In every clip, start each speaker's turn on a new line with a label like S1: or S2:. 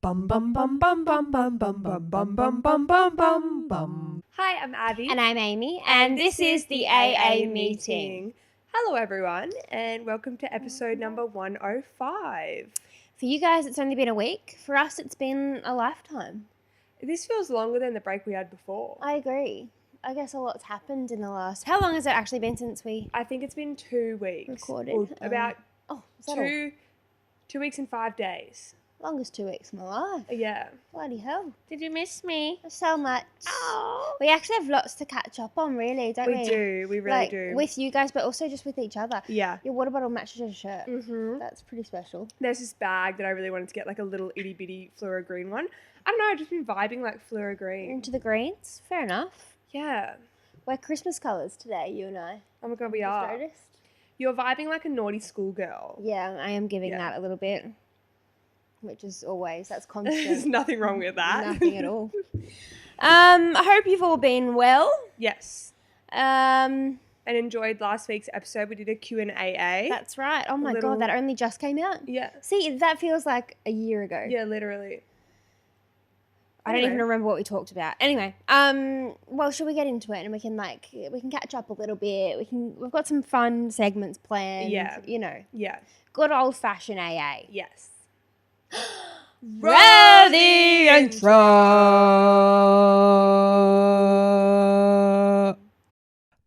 S1: Bum bum bum bum bum bum bum bum bum bum bum bum bum bum. Hi, I'm Abby.
S2: And I'm Amy, and this is the AA meeting.
S1: Hello, everyone, and welcome to episode number 105.
S2: For you guys, it's only been a week. For us, it's been a lifetime.
S1: This feels longer than the break we had before.
S2: I agree. I guess a lot's happened in the last... How long has it actually been since we
S1: I think it's been 2 weeks.
S2: recorded?
S1: Well, about
S2: is that
S1: 2 weeks and 5 days.
S2: Longest 2 weeks of my life.
S1: Yeah.
S2: Bloody hell.
S1: Did you miss me?
S2: So much.
S1: Oh.
S2: We actually have lots to catch up on, really, don't we?
S1: We do. We really do.
S2: With you guys, but also just with each other.
S1: Yeah.
S2: Your water bottle matches your shirt.
S1: Mm-hmm.
S2: That's pretty special.
S1: There's this bag that I really wanted to get, like a little itty bitty fluoro green one. I don't know, I've just been vibing like fluoro green.
S2: Into the greens. Fair enough.
S1: Yeah.
S2: We're Christmas colours today, you and I.
S1: Oh my god, we
S2: Just
S1: are.
S2: noticed?
S1: You're vibing like a naughty schoolgirl.
S2: Yeah, I am giving that a little bit. Which is always, that's constant.
S1: There's nothing wrong with that.
S2: Nothing at all. I hope you've all been well.
S1: Yes.
S2: Um,
S1: And enjoyed last week's episode. We did a Q&AA.
S2: That's right. Oh my God, that only just came out.
S1: Yeah.
S2: See, that feels like a year ago.
S1: Yeah, literally.
S2: I don't even remember what we talked about. Anyway, well, should we get into it and we can catch up a little bit. We've got some fun segments planned.
S1: Yeah.
S2: You know.
S1: Yeah.
S2: Good old fashioned AA.
S1: Yes.
S2: Roll the intro.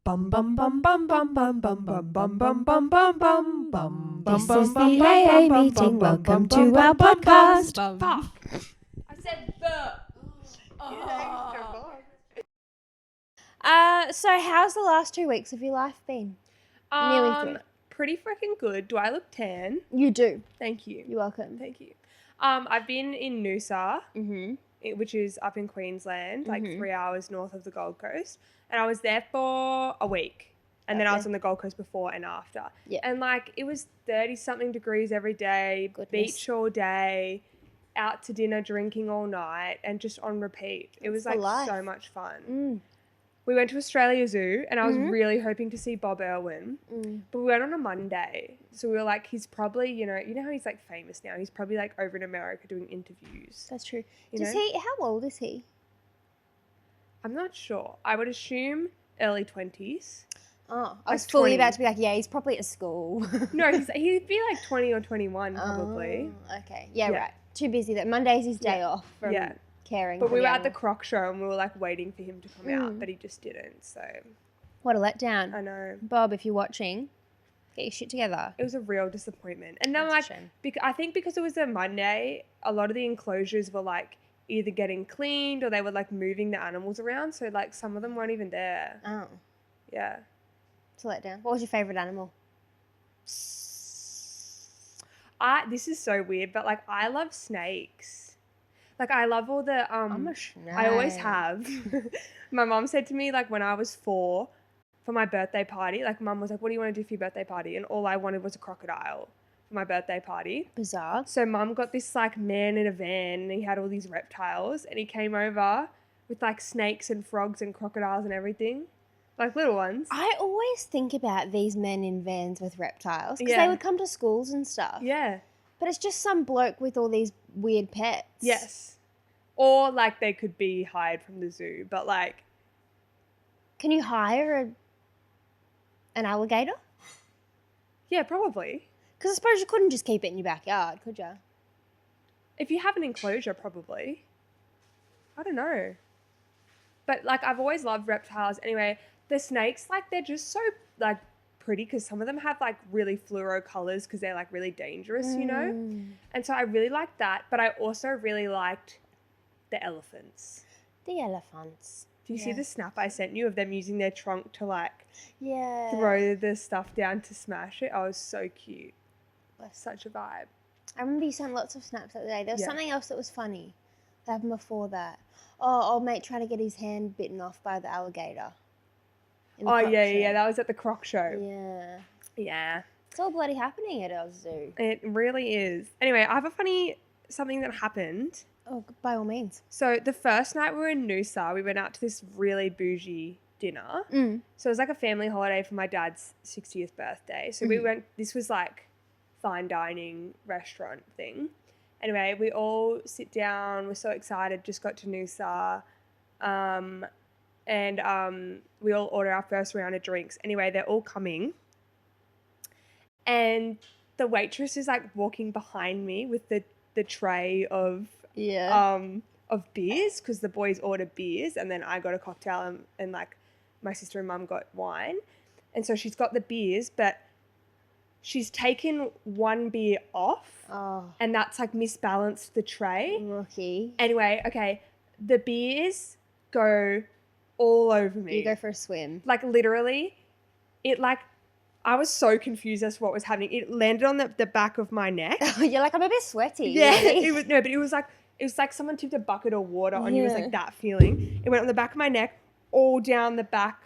S1: Bum bum bum bum bum bum bum bum bum bum bum bum bum bum.
S2: This is the AA meeting. Welcome to our podcast.
S1: Fuck. I said the.
S2: So how's the last 2 weeks of your life been? Nearly 3.
S1: Pretty freaking good. Do I look tan?
S2: You do.
S1: Thank you.
S2: You're welcome.
S1: Thank you. I've been in Noosa,
S2: Mm-hmm.
S1: which is up in Queensland, like 3 hours north of the Gold Coast. And I was there for a week. And then I was on the Gold Coast before and after.
S2: Yeah.
S1: And like it was 30-something degrees every day, beach all day, out to dinner, drinking all night, and just on repeat. It was like so much fun. We went to Australia Zoo, and I was really hoping to see Bob Irwin, but we went on a Monday. So we were like, he's probably, you know how he's like famous now. He's probably like over in America doing interviews.
S2: That's true.
S1: You know?
S2: How old is he?
S1: I'm not sure. I would assume early 20s.
S2: Oh, I was
S1: Like
S2: fully
S1: 20.
S2: about to be like, yeah, he's probably at school.
S1: No, he'd be like 20 or 21 probably.
S2: Oh, okay. Yeah, right. Too busy. That Monday's his day off from caring.
S1: But
S2: for
S1: we
S2: the
S1: were at the
S2: animal.
S1: Croc Show and we were like waiting for him to come out, but he just didn't. So
S2: What a letdown.
S1: I know.
S2: Bob, if you're watching, get your shit together.
S1: It was a real disappointment. And then
S2: That's a
S1: like,
S2: shame.
S1: I think because it was a Monday, a lot of the enclosures were like either getting cleaned or they were like moving the animals around. So like some of them weren't even there.
S2: Oh,
S1: Yeah.
S2: it's a letdown. What was your favourite animal?
S1: This is so weird, but like I love snakes. Like I love all the
S2: I'm a snake.
S1: I always have. My mom said to me like when I was 4 for my birthday party, like mum was like, what do you want to do for your birthday party? And all I wanted was a crocodile for my birthday party.
S2: Bizarre.
S1: So mum got this like man in a van and he had all these reptiles and he came over with like snakes and frogs and crocodiles and everything. Like little ones.
S2: I always think about these men in vans with reptiles because
S1: Yeah.
S2: they would come to schools and stuff.
S1: Yeah.
S2: But it's just some bloke with all these weird pets.
S1: Yes. Or like they could be hired from the zoo, but like.
S2: Can you hire an alligator?
S1: Yeah, probably.
S2: Because I suppose you couldn't just keep it in your backyard, could you?
S1: If you have an enclosure, probably. I don't know. But like I've always loved reptiles. Anyway, the snakes, like they're just so like pretty because some of them have like really fluoro colors because they're like really dangerous, you know? And so I really liked that. But I also really liked the elephants.
S2: The elephants.
S1: Do you see the snap I sent you of them using their trunk to like
S2: Yeah.
S1: throw the stuff down to smash it? I was so cute. Such a vibe.
S2: I remember you sent lots of snaps the other day. There was something else that was funny that happened before that. Oh, old mate trying to get his hand bitten off by the alligator. in the
S1: Oh,
S2: Croc
S1: yeah,
S2: Show.
S1: yeah. That was at the Croc Show.
S2: Yeah.
S1: Yeah.
S2: It's all bloody happening at our zoo.
S1: It really is. Anyway, I have a funny something that happened.
S2: Oh, by all means.
S1: So the first night we were in Noosa, we went out to this really bougie dinner. So it was like a family holiday for my dad's 60th birthday. So we went, this was like fine dining restaurant thing. Anyway, we all sit down. We're so excited. Just got to Noosa. And we all order our first round of drinks. Anyway, they're all coming. And the waitress is like walking behind me with the tray of beers, because the boys ordered beers and then I got a cocktail and like my sister and mum got wine. And so she's got the beers, but she's taken one beer off and that's like misbalanced the tray.
S2: Rookie.
S1: Anyway, okay, the beers go all over me.
S2: You go for a swim.
S1: Like literally, I was so confused as to what was happening. It landed on the back of my neck.
S2: You're like, I'm a bit sweaty.
S1: Yeah,
S2: really?
S1: it was like someone tipped a bucket of water on you. It was like that feeling. It went on the back of my neck, all down the back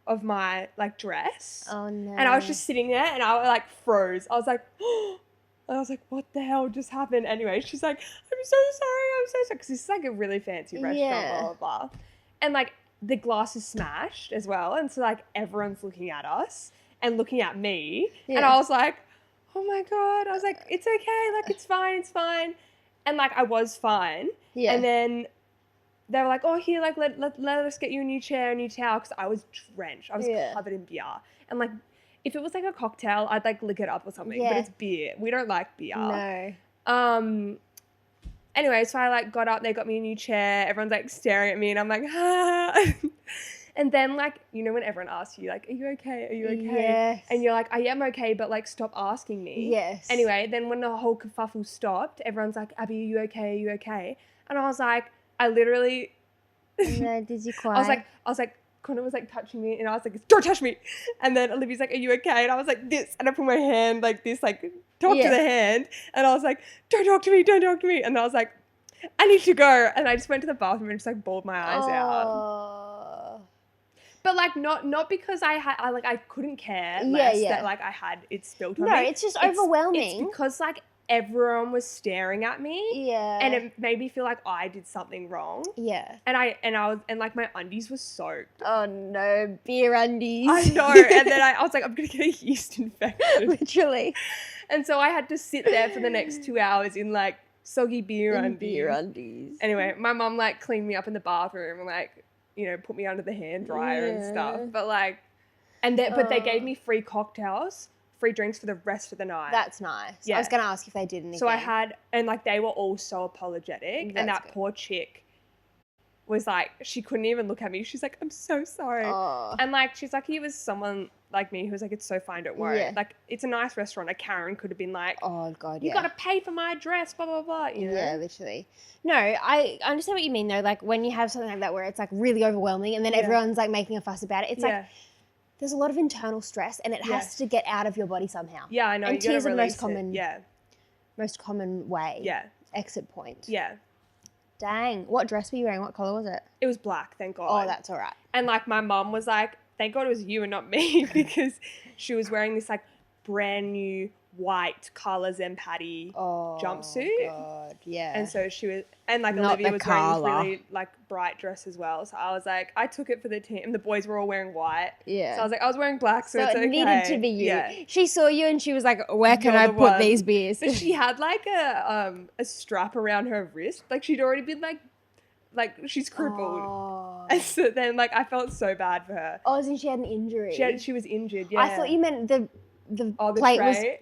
S1: of my like dress.
S2: Oh no.
S1: And I was just sitting there and I like froze. I was like, what the hell just happened? Anyway, she's like, I'm so sorry. Because this is like a really fancy restaurant, blah, blah, blah. And like the glass is smashed as well. And so like everyone's looking at us and looking at me. Yeah. And I was like, oh my God. I was like, it's okay. Like, it's fine. And like, I was fine. Yeah. And then they were like, oh, here, like, let us get you a new chair, a new towel. Because I was drenched. I was covered in beer. And like, if it was like a cocktail, I'd like lick it up or something. Yeah. But it's beer. We don't like beer.
S2: No.
S1: Anyway, so I like got up. They got me a new chair. Everyone's like staring at me. And I'm like, ah. And then, like, you know when everyone asks you, like, are you okay? Are you okay?
S2: Yes.
S1: And you're like, I am okay, but, like, stop asking me.
S2: Yes.
S1: Anyway, then when the whole kerfuffle stopped, everyone's like, Abby, are you okay? Are you okay? And I was like, I literally...
S2: No, did you cry?
S1: I was like, Connor was, like, touching me, and I was like, don't touch me. And then Olivia's like, are you okay? And I was like, this. And I put my hand like this, like, talk to the hand. And I was like, don't talk to me. And I was like, I need to go. And I just went to the bathroom and just, like, bawled my eyes out. But like not because I couldn't care less that like I had it spilled on me.
S2: No, it's just overwhelming.
S1: It's because like everyone was staring at me.
S2: Yeah.
S1: And it made me feel like I did something wrong.
S2: Yeah.
S1: And I was like my undies were soaked.
S2: Oh no, beer undies.
S1: I know. And then I was like, I'm gonna get a yeast infection.
S2: Literally.
S1: And so I had to sit there for the next 2 hours in like soggy beer undies. Anyway, my mum like cleaned me up in the bathroom and like, you know, put me under the hand dryer and stuff. But like, but they gave me free cocktails, free drinks for the rest of the night.
S2: That's nice. Yeah. I was going to ask if they did anything.
S1: So I had, and like they were all so apologetic. And that poor chick was like, she couldn't even look at me. She's like, I'm so sorry. Oh. And like, she's like, he was someone like me who was like, it's so fine, don't worry. Yeah. Like, it's a nice restaurant. Like Karen could have been like,
S2: oh God,
S1: you got to pay for my dress, blah, blah, blah. You know?
S2: Yeah, literally. No, I understand what you mean though. Like when you have something like that where it's like really overwhelming and then everyone's like making a fuss about it. It's like, there's a lot of internal stress and it has to get out of your body somehow.
S1: Yeah, I know.
S2: And tears are the most common,
S1: most
S2: common way.
S1: Yeah.
S2: Exit point.
S1: Yeah.
S2: Dang. What dress were you wearing? What colour was it?
S1: It was black, thank God.
S2: Oh, that's all right.
S1: And like my mum was like, thank God it was you and not me because she was wearing this like brand new white Carla's and Patty jumpsuit. Oh God, yeah. And so she was, and like
S2: not
S1: Olivia was
S2: Carla.
S1: wearing this really like bright dress as well. So I was like, I took it for the team. The boys were all wearing white. Yeah. So I was like, I was wearing black, so it's okay.
S2: It needed to be you.
S1: Yeah.
S2: She saw you and she was like, where can I put these beers?
S1: But she had like a strap around her wrist. Like she'd already been like she's crippled. Oh. And so then like I felt so bad for her.
S2: Oh, so she had an injury.
S1: She was injured, yeah.
S2: I thought you meant the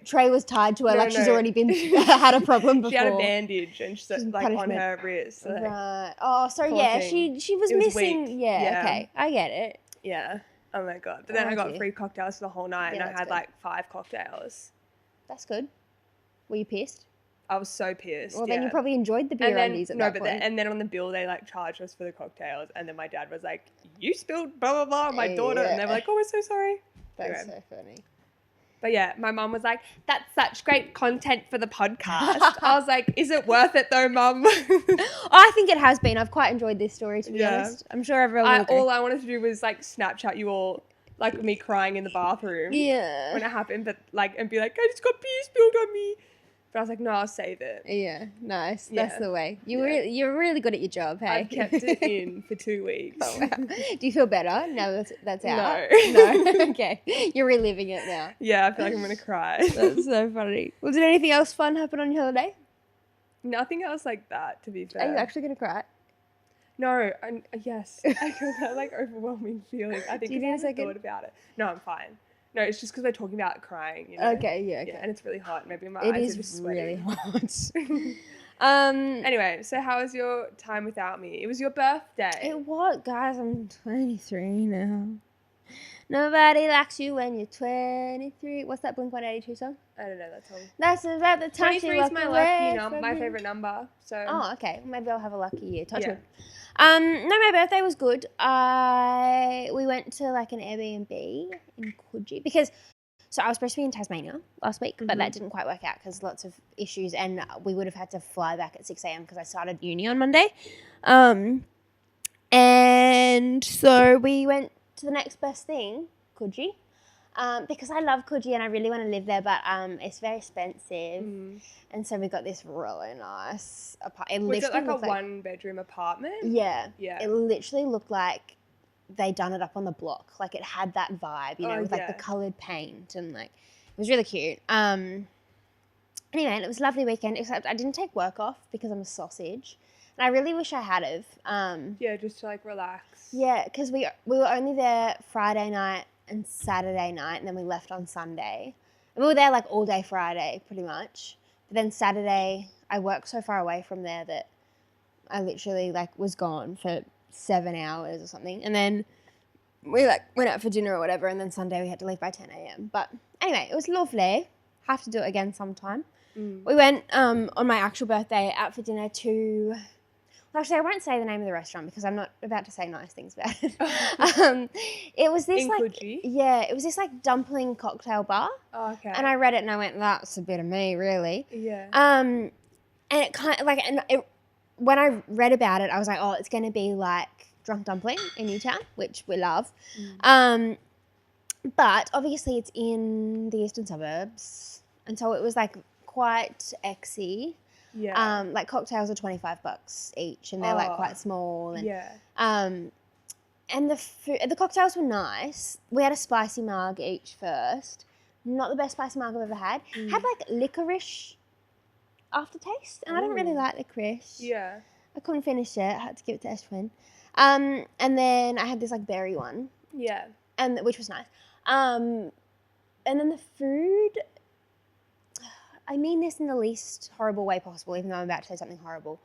S2: tray was tied to her, no, she's already been had a problem before.
S1: She had a bandage and she's like punishment on her wrist. So
S2: right. Oh, so yeah, thing. she was missing.
S1: Weak.
S2: Yeah, okay, I get it.
S1: Yeah. Oh my God. But then I got free cocktails for the whole night and I had like 5 cocktails.
S2: That's good. Were you pissed?
S1: I was so pissed.
S2: Well, then you probably enjoyed the beer undies at that point.
S1: And then on the bill, they like charged us for the cocktails. And then my dad was like, you spilled blah, blah, blah on my daughter. And they were like, oh, we're so sorry.
S2: That's so funny.
S1: But yeah, my mum was like, that's such great content for the podcast. I was like, is it worth it though, mum?
S2: I think it has been. I've quite enjoyed this story, to be honest. I'm sure everyone will agree.
S1: All I wanted to do was like Snapchat you all, like me crying in the bathroom.
S2: Yeah.
S1: When it happened, but like, and be like, I just got beer spilled on me. But I was like, no, I'll save it.
S2: Yeah, nice. That's the way. You're really good at your job, hey?
S1: I've kept it in for 2 weeks.
S2: Oh, wow. Do you feel better now that's out?
S1: No.
S2: Okay. You're reliving it now.
S1: Yeah, I feel like I'm going to cry.
S2: That's so funny. Well, did anything else fun happen on your holiday?
S1: Nothing else like that, to be fair.
S2: Are you actually going to cry?
S1: No, yes. I got that like overwhelming feeling. I think because I haven't thought about it. No, I'm fine. No, it's just because we're talking about crying, you know?
S2: Okay, yeah, okay.
S1: Yeah, and it's really hot. Maybe my eyes are just sweaty.
S2: It is really hot.
S1: Anyway, so how was your time without me? It was your birthday.
S2: It was, guys. I'm 23 now. Nobody likes you when you're 23. What's that Blink-182 song?
S1: I don't know that song.
S2: That's about the time
S1: 23 is my lucky number, my favorite number. So.
S2: Oh, okay. Maybe I'll have a lucky year. Touch wood. No, my birthday was good. We went to like an Airbnb in Coogee because, so I was supposed to be in Tasmania last week, but that didn't quite work out because lots of issues, and we would have had to fly back at 6 a.m. because I started uni on Monday. And so we went to the next best thing, Coogee, because I love Coogee and I really want to live there, but it's very expensive. And so we got this really nice apartment.
S1: Was it like a one-bedroom apartment?
S2: Yeah. It literally looked like they done it up on the block. Like it had that vibe, you know, with like the coloured paint and like it was really cute. Anyway, and it was a lovely weekend, except I didn't take work off because I'm a sausage. And I really wish I had have.
S1: Yeah, just to like relax.
S2: Yeah, because we were only there Friday night and Saturday night, and then we left on Sunday. And we were there like all day Friday, pretty much. But then Saturday, I worked so far away from there that I literally like was gone for 7 hours or something. And then we like went out for dinner or whatever, and then Sunday we had to leave by 10 a.m. But anyway, it was lovely. Have to do it again sometime. We went on my actual birthday out for dinner to... Well, actually, I won't say the name of the restaurant because I'm not about to say nice things about it. It was this
S1: Coogee?
S2: It was this like dumpling cocktail bar.
S1: Oh, okay.
S2: And I read it and I went, that's a bit of me, really.
S1: Yeah.
S2: And it kind of like, when I read about it, I was like, oh, it's going to be like Drunk Dumpling in Newtown, which we love. But obviously it's in the eastern suburbs. And so it was like quite exy.
S1: Yeah.
S2: Like cocktails are $25 each, and they're like quite small. And, and the cocktails were nice. We had a spicy marg each first. Not the best spicy marg I've ever had. Had like licorice aftertaste, and I don't really like licorice.
S1: Yeah.
S2: I couldn't finish it. I had to give it to Ashwin. And then I had this like berry one.
S1: Yeah.
S2: And which was nice. And then the food. I mean this in the least horrible way possible, even though I'm about to say something horrible.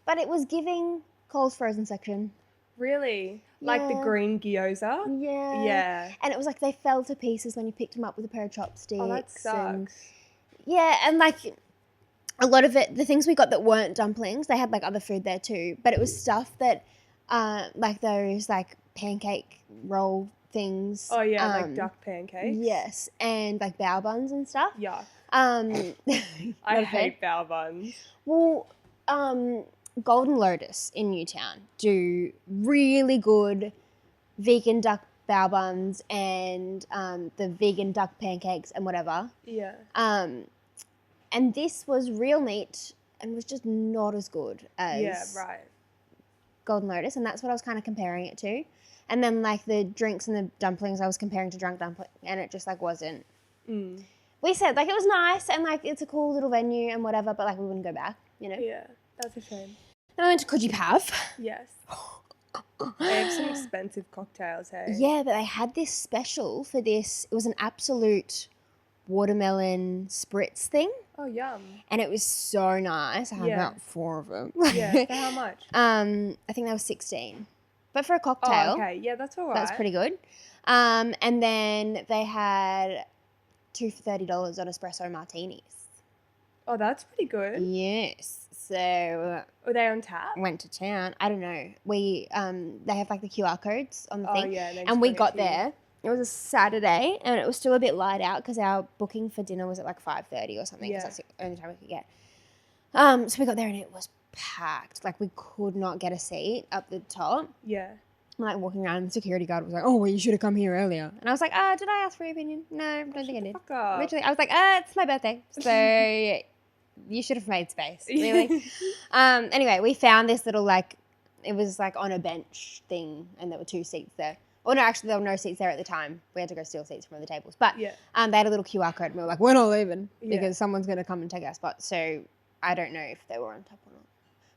S2: But it was giving Coles frozen section.
S1: Really? Yeah. Like the green gyoza?
S2: Yeah.
S1: Yeah.
S2: And it was like they fell to pieces when you picked them up with a pair of chopsticks.
S1: Oh, that sucks.
S2: And like a lot of it, the things we got that weren't dumplings, they had like other food there too. But it was stuff that, like those like pancake roll things.
S1: Oh yeah, like duck pancakes.
S2: Yes. And like bao buns and stuff.
S1: Yeah.
S2: I
S1: hate bao buns.
S2: Well, Golden Lotus in Newtown do really good vegan duck bao buns and the vegan duck pancakes and whatever.
S1: Yeah.
S2: And this was real meat and was just not as good as Golden Lotus, and that's what I was kind of comparing it to. And then like the drinks and the dumplings I was comparing to Drunk Dumpling, and it just like wasn't. We said, like, it was nice and, like, it's a cool little venue and whatever, but, like, we wouldn't go back, you know?
S1: Yeah, that's a shame.
S2: Then we went to Coogee Pav.
S1: Yes. They have some expensive cocktails, hey?
S2: Yeah, but they had this special for this. It was an absolute watermelon spritz thing.
S1: Oh, yum.
S2: And it was so nice. I had about 4 of them.
S1: Yeah, for how much?
S2: I think that was 16. But for a cocktail.
S1: Oh, okay. Yeah, that's all right.
S2: That's pretty good. And then they had 2 for $30 on espresso martinis. Oh, that's pretty good. Yes. So were they on tap? Went to town. I don't know. We they have like the QR codes on the thing. Yeah, and we got there. It was a Saturday and it was still a bit light out because our booking for dinner was at like 5:30 or something. Yeah. That's the only time we could get. So we got there and it was packed. Like we could not get a seat up the top. Yeah. I'm like walking around and the security guard was like, oh, well, you should have come here earlier. And I was like, did I ask for your opinion? No, I don't think I did. Fuck off. Literally, I was like, it's my birthday. So you should have made space. Really? Anyway, we found this little like, it was like on a bench thing and there were 2 seats there. Oh, no, actually, there were no seats there at the time. We had to go steal seats from other tables. But they had a little QR code and we were like, we're not leaving because someone's going to come and take our spot. So I don't know if they were on top or not.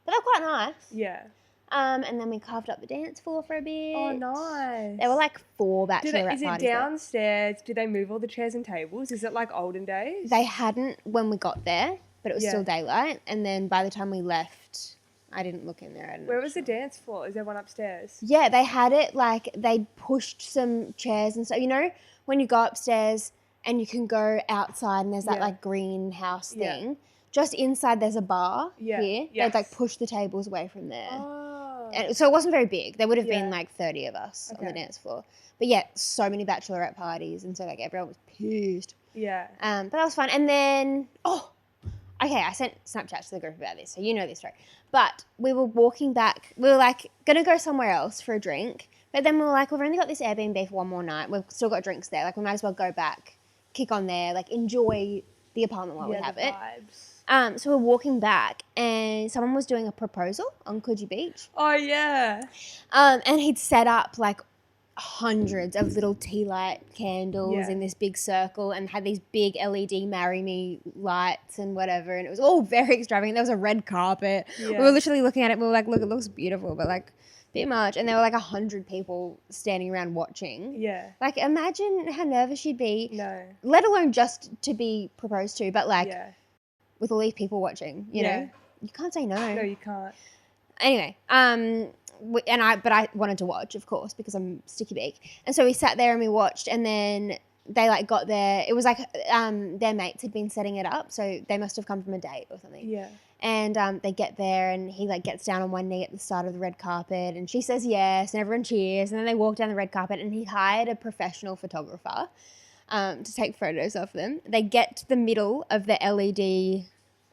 S2: But they're quite nice.
S1: Yeah.
S2: And then we carved up the dance floor for a bit.
S1: Oh, nice.
S2: There were like 4 bachelorette parties.
S1: Is it downstairs? Did they move all the chairs and tables? Is it like olden days?
S2: They hadn't when we got there, but it was still daylight. And then by the time we left, I didn't look in there.
S1: Where was the dance floor? Is there one upstairs?
S2: Yeah, they had it like they pushed some chairs and stuff. You know, when you go upstairs and you can go outside and there's that like greenhouse thing. Yeah. Just inside there's a bar here. Yes. They'd like push the tables away from there. Oh. And so it wasn't very big. There would have been like 30 of us on the dance floor. But yeah, so many bachelorette parties. And so like everyone was pissed.
S1: Yeah.
S2: But that was fun. And then, okay, I sent Snapchat to the group about this. So you know this story. But we were walking back. We were like going to go somewhere else for a drink. But then we were like, we've only got this Airbnb for one more night. We've still got drinks there. Like we might as well go back, kick on there, like enjoy the apartment while we have it. Vibes. So we're walking back and someone was doing a proposal on Coogee Beach.
S1: Oh, yeah.
S2: And he'd set up like hundreds of little tea light candles in this big circle and had these big LED marry me lights and whatever. And it was all very extravagant. There was a red carpet. Yeah. We were literally looking at it. We were like, look, it looks beautiful, but like a bit much. And there were like 100 people standing around watching.
S1: Yeah.
S2: Like imagine how nervous you'd be.
S1: No.
S2: Let alone just to be proposed to, but like... Yeah. With all these people watching, you know, you can't say no.
S1: No, you can't.
S2: Anyway, but I wanted to watch, of course, because I'm sticky beak. And so we sat there and we watched, and then they like got there. It was like their mates had been setting it up, so they must have come from a date or something.
S1: Yeah.
S2: And they get there, and he like gets down on one knee at the start of the red carpet, and she says yes, and everyone cheers, and then they walk down the red carpet, and he hired a professional photographer. To take photos of them. They get to the middle of the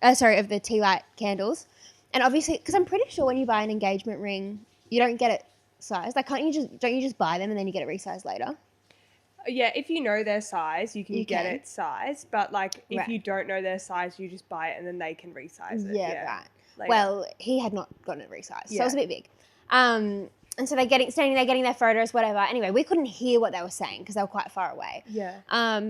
S2: of the tea light candles. And obviously, because I'm pretty sure when you buy an engagement ring, you don't get it sized. Like, don't you just buy them and then you get it resized later?
S1: Yeah, if you know their size, you can get it sized. But, like, if you don't know their size, you just buy it and then they can resize it.
S2: Yeah, right. Later. Well, he had not gotten it resized, so it was a bit big. And so they're standing there getting their photos, whatever. Anyway, we couldn't hear what they were saying because they were quite far away.
S1: Yeah.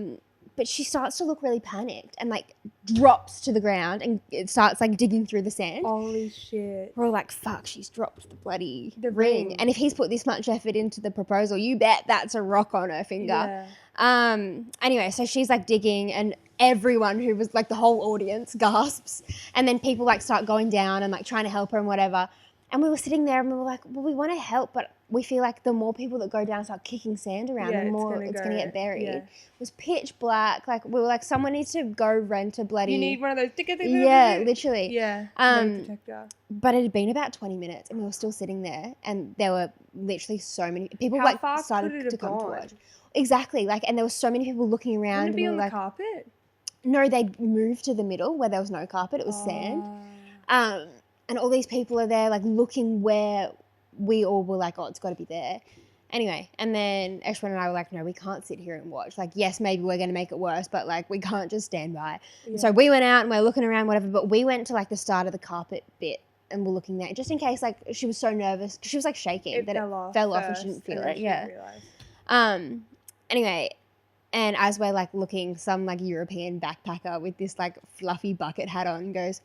S2: But she starts to look really panicked and like drops to the ground and it starts like digging through the sand.
S1: Holy shit.
S2: We're all like, fuck, she's dropped the ring. And if he's put this much effort into the proposal, you bet that's a rock on her finger. Yeah. Anyway, so she's like digging and everyone who was like the whole audience gasps. And then people like start going down and like trying to help her and whatever. And we were sitting there and we were like, well, we want to help, but we feel like the more people that go down and start kicking sand around, the more it's going to get buried. Yeah. It was pitch black. Like, we were like, someone needs to go rent a bloody...
S1: You need one of those...
S2: Yeah, literally.
S1: Yeah, protector.
S2: But it had been about 20 minutes and we were still sitting there and there were literally so many... People
S1: How
S2: like
S1: far
S2: started to come to watch. Exactly. Like, and there were so many people looking around.
S1: Wouldn't it be on
S2: the
S1: carpet?
S2: No, they'd moved to the middle where there was no carpet. It was sand. And all these people are there, like, looking where we all were like, oh, it's got to be there. Anyway, and then Ashwin and I were like, no, we can't sit here and watch. Like, yes, maybe we're going to make it worse, but, like, we can't just stand by. Yeah. So we went out and we're looking around, whatever, but we went to, like, the start of the carpet bit and we're looking there just in case, like, she was so nervous. She was, like, shaking.
S1: It fell off
S2: and she didn't feel it. Yeah. Anyway, and as we're, like, looking, some, like, European backpacker with this, like, fluffy bucket hat on goes,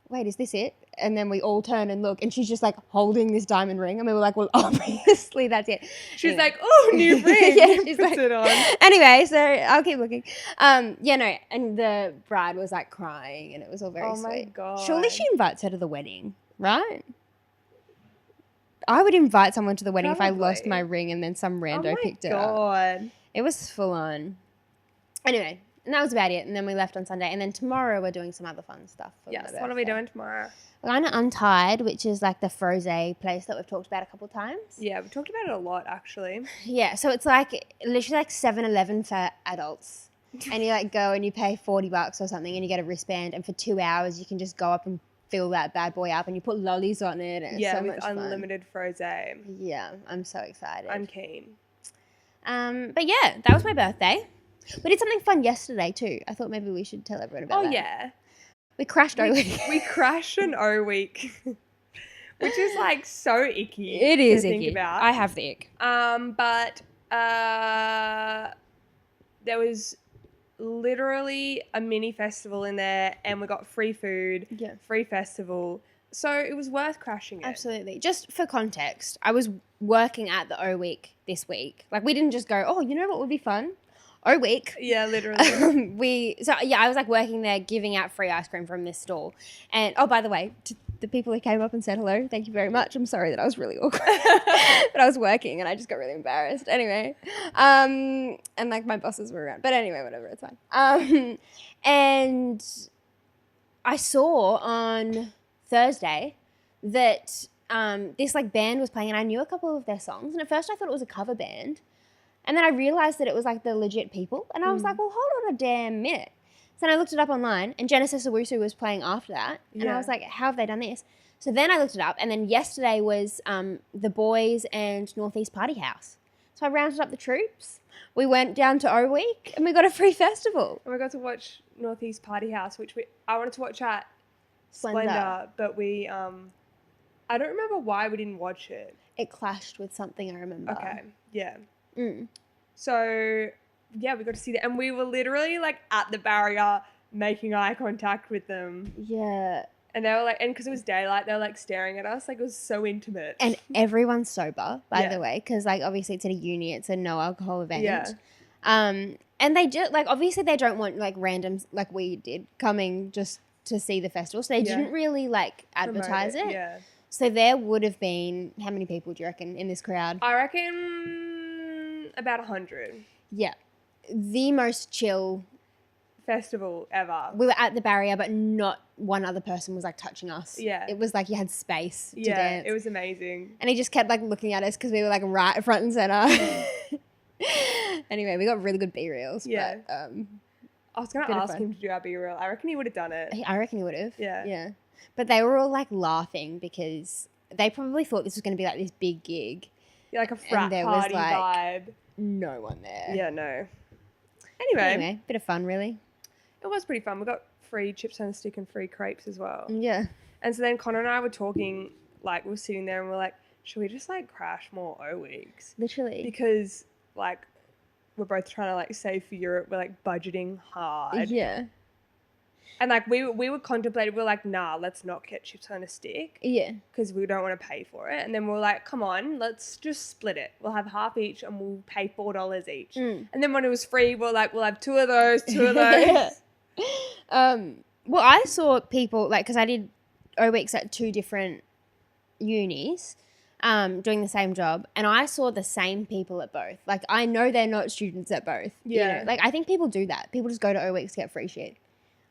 S2: wait, is this it? And then we all turn and look, and she's just like holding this diamond ring, and we were like, well, obviously that's it.
S1: She's like, oh, new ring.
S2: Yeah, she's
S1: puts
S2: like,
S1: it on.
S2: Anyway, so I'll keep looking. And the bride was like crying, and it was all very sweet. Oh my God. Surely she invites her to the wedding, right? I would invite someone to the wedding if I lost my ring and then some rando picked it up. It was full on. Anyway. And that was about it. And then we left on Sunday. And then tomorrow we're doing some other fun stuff.
S1: Yes. What are we doing tomorrow?
S2: We're going to Untied, which is like the frosé place that we've talked about a couple of times.
S1: Yeah, we've talked about it a lot, actually.
S2: Yeah. So it's like literally like 7-Eleven for adults. And you like go and you pay $40 or something and you get a wristband. And for 2 hours, you can just go up and fill that bad boy up and you put lollies on it. And it's so much fun.
S1: Unlimited frosé.
S2: Yeah. I'm so excited.
S1: I'm keen.
S2: But yeah, that was my birthday. We did something fun yesterday too. I thought maybe we should tell everyone about that.
S1: Oh, yeah.
S2: We crashed O Week.
S1: We crashed an O Week, which is like so icky.
S2: It is
S1: to
S2: icky.
S1: Think about.
S2: I have the ick.
S1: But there was literally a mini festival in there, and we got free food, free festival. So it was worth crashing it.
S2: Absolutely. Just for context, I was working at the O Week this week. Like, we didn't just go, oh, you know what would be fun? O Week.
S1: Yeah, literally.
S2: I was like working there giving out free ice cream from this stall. And, oh, by the way, to the people who came up and said hello, thank you very much. I'm sorry that I was really awkward. But I was working and I just got really embarrassed. Anyway. And like my bosses were around. But anyway, whatever, it's fine. And I saw on Thursday that this like band was playing, and I knew a couple of their songs, and at first I thought it was a cover band, and then I realized that it was like the legit people, and I was like, well, hold on a damn minute. So then I looked it up online, and Genesis Owusu was playing after that, and I was like, how have they done this? So then I looked it up, and then yesterday was The Boys and Northeast Party House. So I rounded up the troops. We went down to O Week, and we got a free festival.
S1: And we got to watch Northeast Party House, which I wanted to watch at Splendor, but we I don't remember why we didn't watch it.
S2: It clashed with something, I remember.
S1: Okay, yeah. So yeah, we got to see that, and we were literally like at the barrier making eye contact with them.
S2: Yeah.
S1: And they were like, and because it was daylight, they were like staring at us, like it was so intimate.
S2: And everyone's sober, by the way, because like obviously it's at a uni, it's a no alcohol event.
S1: Yeah.
S2: And they just like obviously they don't want like randoms like we did coming just to see the festival, so they didn't really like advertise it.
S1: Yeah.
S2: So there would have been, how many people do you reckon in this crowd?
S1: I reckon about 100.
S2: Yeah. The most chill
S1: festival ever.
S2: We were at the barrier, but not one other person was like touching us.
S1: Yeah.
S2: It was like you had space to dance.
S1: Yeah, it was amazing.
S2: And he just kept like looking at us because we were like right front and center. Anyway, we got really good B-reels.
S1: Yeah.
S2: But,
S1: I was going to ask him to do our B-reel. I reckon he would have done it.
S2: I reckon he would have.
S1: Yeah.
S2: Yeah. But they were all like laughing because they probably thought this was going to be like this big gig.
S1: Yeah, like a frat party vibe.
S2: No one there.
S1: Yeah, no. Anyway,
S2: bit of fun, really.
S1: It was pretty fun. We got free chips on a stick and free crepes as well.
S2: Yeah.
S1: And so then Connor and I were talking, like we were sitting there and we're like, should we just like crash more O Weeks?
S2: Literally.
S1: Because like we're both trying to like save for Europe. We're like budgeting hard.
S2: Yeah.
S1: And like we were contemplating, we were like, nah, let's not get chips on a stick.
S2: Yeah.
S1: Because we don't want to pay for it. And then we were like, come on, let's just split it. We'll have half each and we'll pay $4 each. And then when it was free, we're like, we'll have two of those.
S2: Well, I saw people, like, because I did O Weeks at 2 different unis doing the same job, and I saw the same people at both. Like, I know they're not students at both.
S1: Yeah.
S2: You know? Like, I think people do that. People just go to O Weeks to get free shit.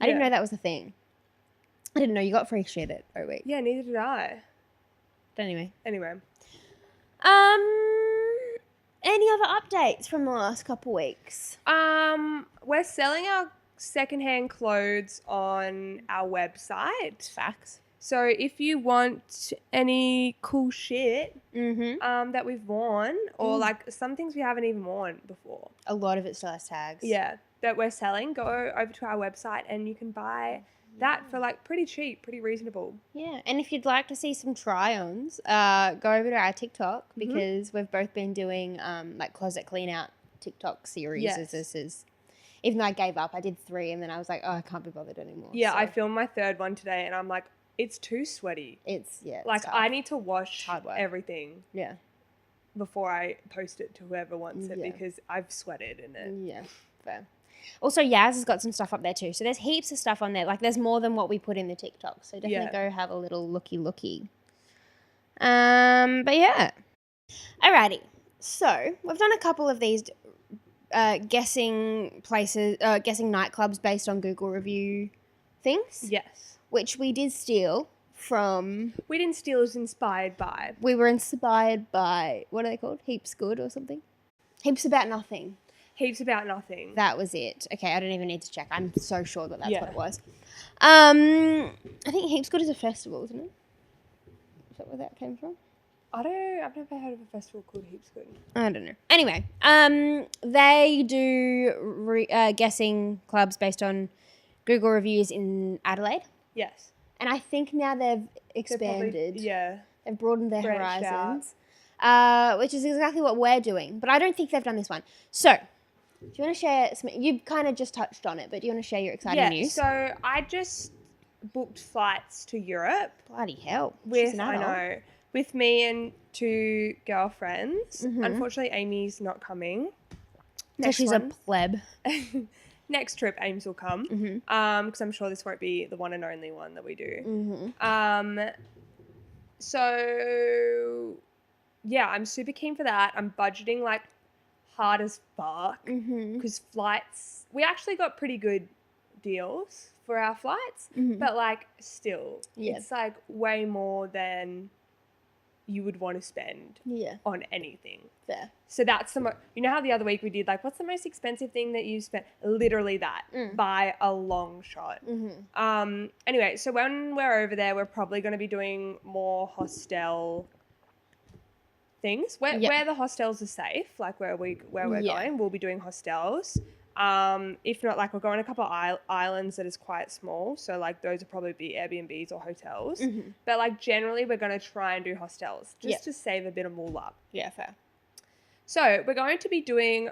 S2: I didn't know that was a thing. I didn't know you got free shit at O Week.
S1: Yeah, neither did I.
S2: But anyway.
S1: Any
S2: other updates from the last couple weeks?
S1: We're selling our secondhand clothes on our website.
S2: Facts.
S1: So if you want any cool shit that we've worn, or like some things we haven't even worn before.
S2: A lot of it still has tags.
S1: Yeah, that we're selling, go over to our website and you can buy that for like pretty cheap, pretty reasonable.
S2: Yeah, and if you'd like to see some try-ons, go over to our TikTok because we've both been doing like closet clean out TikTok series.
S1: Yes.
S2: This is, even though I gave up, I did 3 and then I was like, oh, I can't be bothered anymore.
S1: Yeah,
S2: so.
S1: I filmed my 3rd one today and I'm like, it's too sweaty.
S2: It's
S1: like
S2: tough.
S1: I need to wash everything.
S2: Yeah.
S1: Before I post it to whoever wants it because I've sweated in it.
S2: Yeah, fair. Also, Yaz has got some stuff up there too. So there's heaps of stuff on there. Like there's more than what we put in the TikTok. So definitely go have a little looky. But yeah. Alrighty. So we've done a couple of these guessing places, guessing nightclubs based on Google review things.
S1: Yes.
S2: Which we did steal from...
S1: We didn't steal, it was inspired by.
S2: We were inspired by, what are they called? Heaps Good or something? Heaps About Nothing.
S1: Heaps About Nothing.
S2: That was it. Okay, I don't even need to check. I'm so sure that that's what it was. I think Heaps Good is a festival, isn't it? Is that where that came from?
S1: I've never heard of a festival called Heaps Good.
S2: I don't know. Anyway, they do guessing clubs based on Google reviews in Adelaide.
S1: Yes.
S2: And I think now they've expanded. They've broadened their horizons, which is exactly what we're doing. But I don't think they've done this one. So Do you want to share some? You kind of just touched on it, but do you want to share your exciting news?
S1: So I just booked flights to Europe.
S2: Bloody hell.
S1: With me and 2 girlfriends.
S2: Mm-hmm.
S1: Unfortunately, Amy's not coming.
S2: So she's a pleb.
S1: Next trip, Ames will come.
S2: Mm-hmm.
S1: Because I'm sure this won't be the one and only one that we do.
S2: Mm-hmm.
S1: So yeah, I'm super keen for that. I'm budgeting like hard as fuck because flights, we actually got pretty good deals for our flights, but like still, it's like way more than you would want to spend on anything.
S2: Fair.
S1: So that's you know how the other week we did like, what's the most expensive thing that you spent? Literally that by a long shot. Anyway, so when we're over there, we're probably going to be doing more hostel things where the hostels are safe, like where we're going, we'll be doing hostels. If not, like we're going a couple of islands that is quite small, so like those will probably be Airbnbs or hotels. But like generally we're going to try and do hostels just to save a bit of moolah.
S2: Yeah, fair.
S1: So we're going to be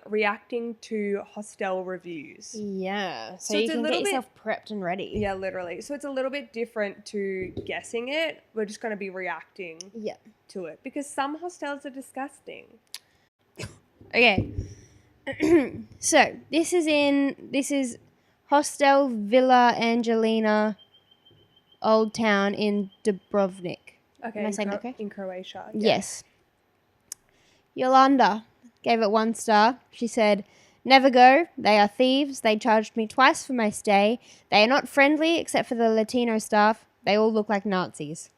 S1: reacting to hostel reviews.
S2: Yeah, so you can get yourself prepped and ready.
S1: Yeah, literally. So it's a little bit different to guessing it. We're just going to be reacting to it because some hostels are disgusting.
S2: Okay. So this is Hostel Villa Angelina, Old Town in Dubrovnik.
S1: Okay,
S2: am I saying that okay?
S1: In Croatia.
S2: Yes. Yolanda gave it 1 star. She said, "Never go. They are thieves. They charged me twice for my stay. They are not friendly except for the Latino staff. They all look like Nazis."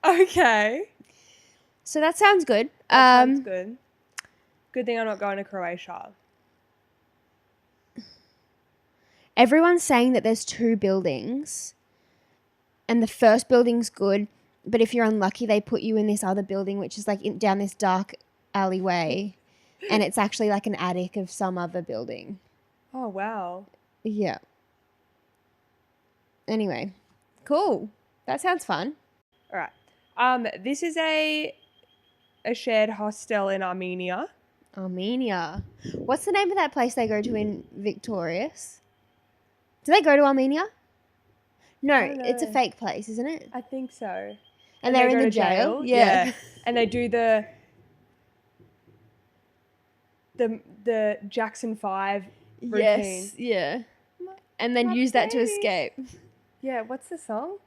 S1: Okay.
S2: So that sounds good.
S1: That sounds good. Good thing I'm not going to Croatia.
S2: Everyone's saying that there's 2 buildings and the first building's good, but if you're unlucky, they put you in this other building, which is like down this dark alleyway, and it's actually like an attic of some other building.
S1: Oh, wow.
S2: Yeah. Anyway, cool. That sounds fun.
S1: All right. This is a shared hostel in Armenia.
S2: Armenia. What's the name of that place they go to in Victorious? Do they go to Armenia? No, it's a fake place, isn't it?
S1: I think so.
S2: And they're in the jail?
S1: Yeah. And they do the Jackson 5 routine.
S2: Yes, yeah. And then use that to escape.
S1: Yeah, what's the song?